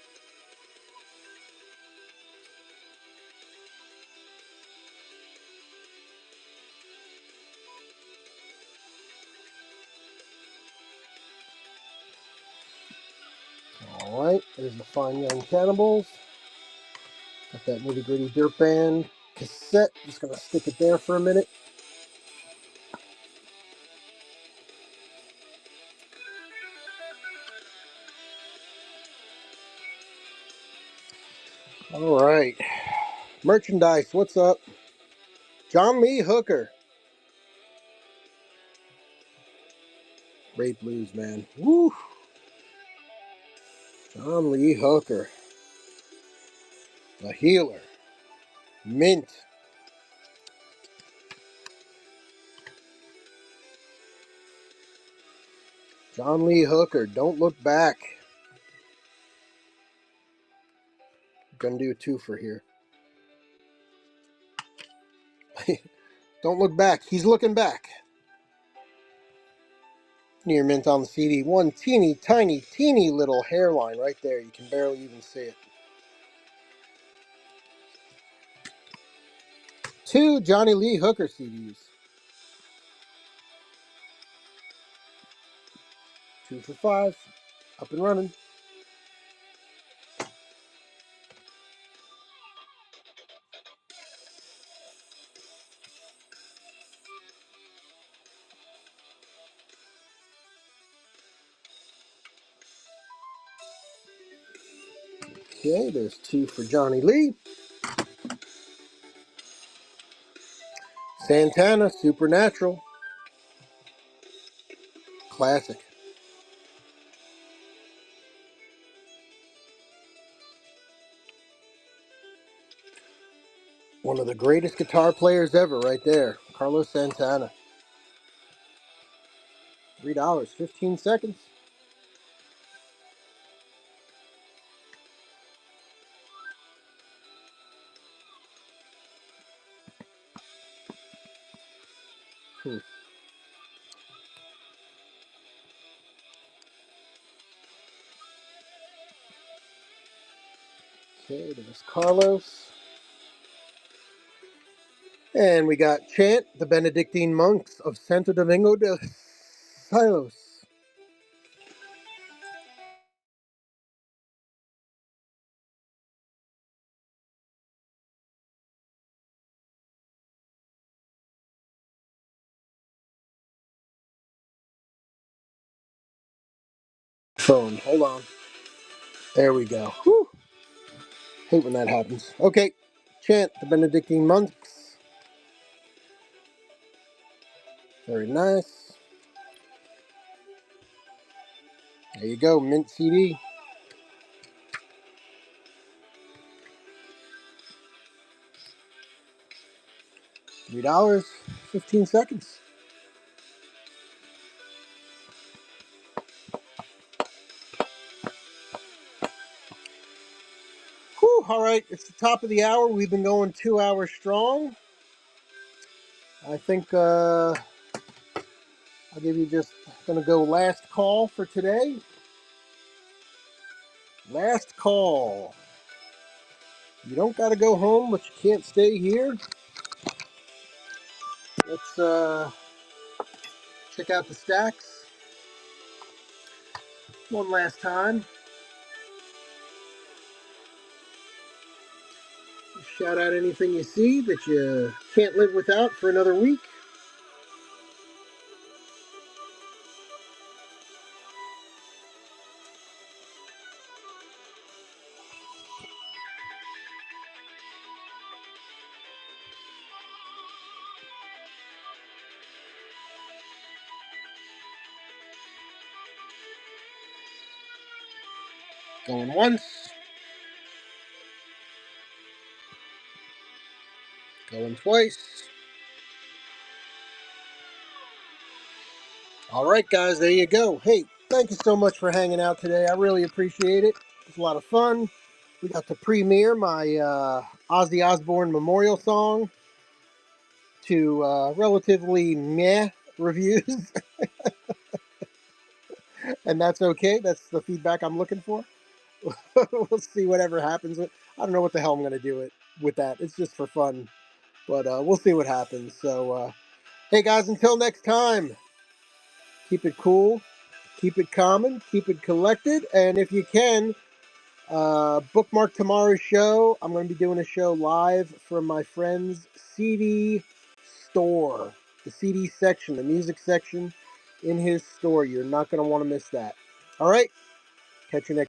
All right, there's the Fine Young Cannibals. Got that nitty gritty dirt band cassette. Just gonna stick it there for a minute. All right, merchandise. What's up? John Lee Hooker. Great blues, man. Woo! John Lee Hooker. The Healer. Mint. John Lee Hooker. Don't look back. Gonna do a twofer here. Don't look back. He's looking back. Near mint on the CD. One teeny teeny little hairline right there. You can barely even see it. Two Johnny Lee Hooker CDs. 2 for $5. Up and running. Okay, there's 2 for Johnny Lee. Santana, Supernatural. Classic. One of the greatest guitar players ever right there. Carlos Santana. $3, 15 seconds. Hmm. Okay, there's Carlos. And we got Chant, the Benedictine monks of Santo Domingo de Silos. Phone, hold on. There we go. Whew. Hate when that happens. Okay, Chant, the Benedictine monks. Very nice. There you go, mint CD. $3, 15 seconds. Whew, all right, it's the top of the hour. We've been going 2 hours strong. I think I'll give you just gonna go last call for today. Last call. You don't gotta go home, but you can't stay here. Let's check out the stacks one last time. Shout out anything you see that you can't live without for another week. Going once. Going twice. All right, guys, there you go. Hey, thank you so much for hanging out today. I really appreciate it. It was a lot of fun. We got to premiere my Ozzy Osbourne memorial song to relatively meh reviews, and that's okay. That's the feedback I'm looking for. We'll see whatever happens. I don't know what the hell I'm going to do with that. It's just for fun, but we'll see what happens. So, hey, guys, until next time, keep it cool, keep it common, keep it collected, and if you can, bookmark tomorrow's show. I'm going to be doing a show live from my friend's CD store, the CD section, the music section in his store. You're not going to want to miss that. All right, catch you next.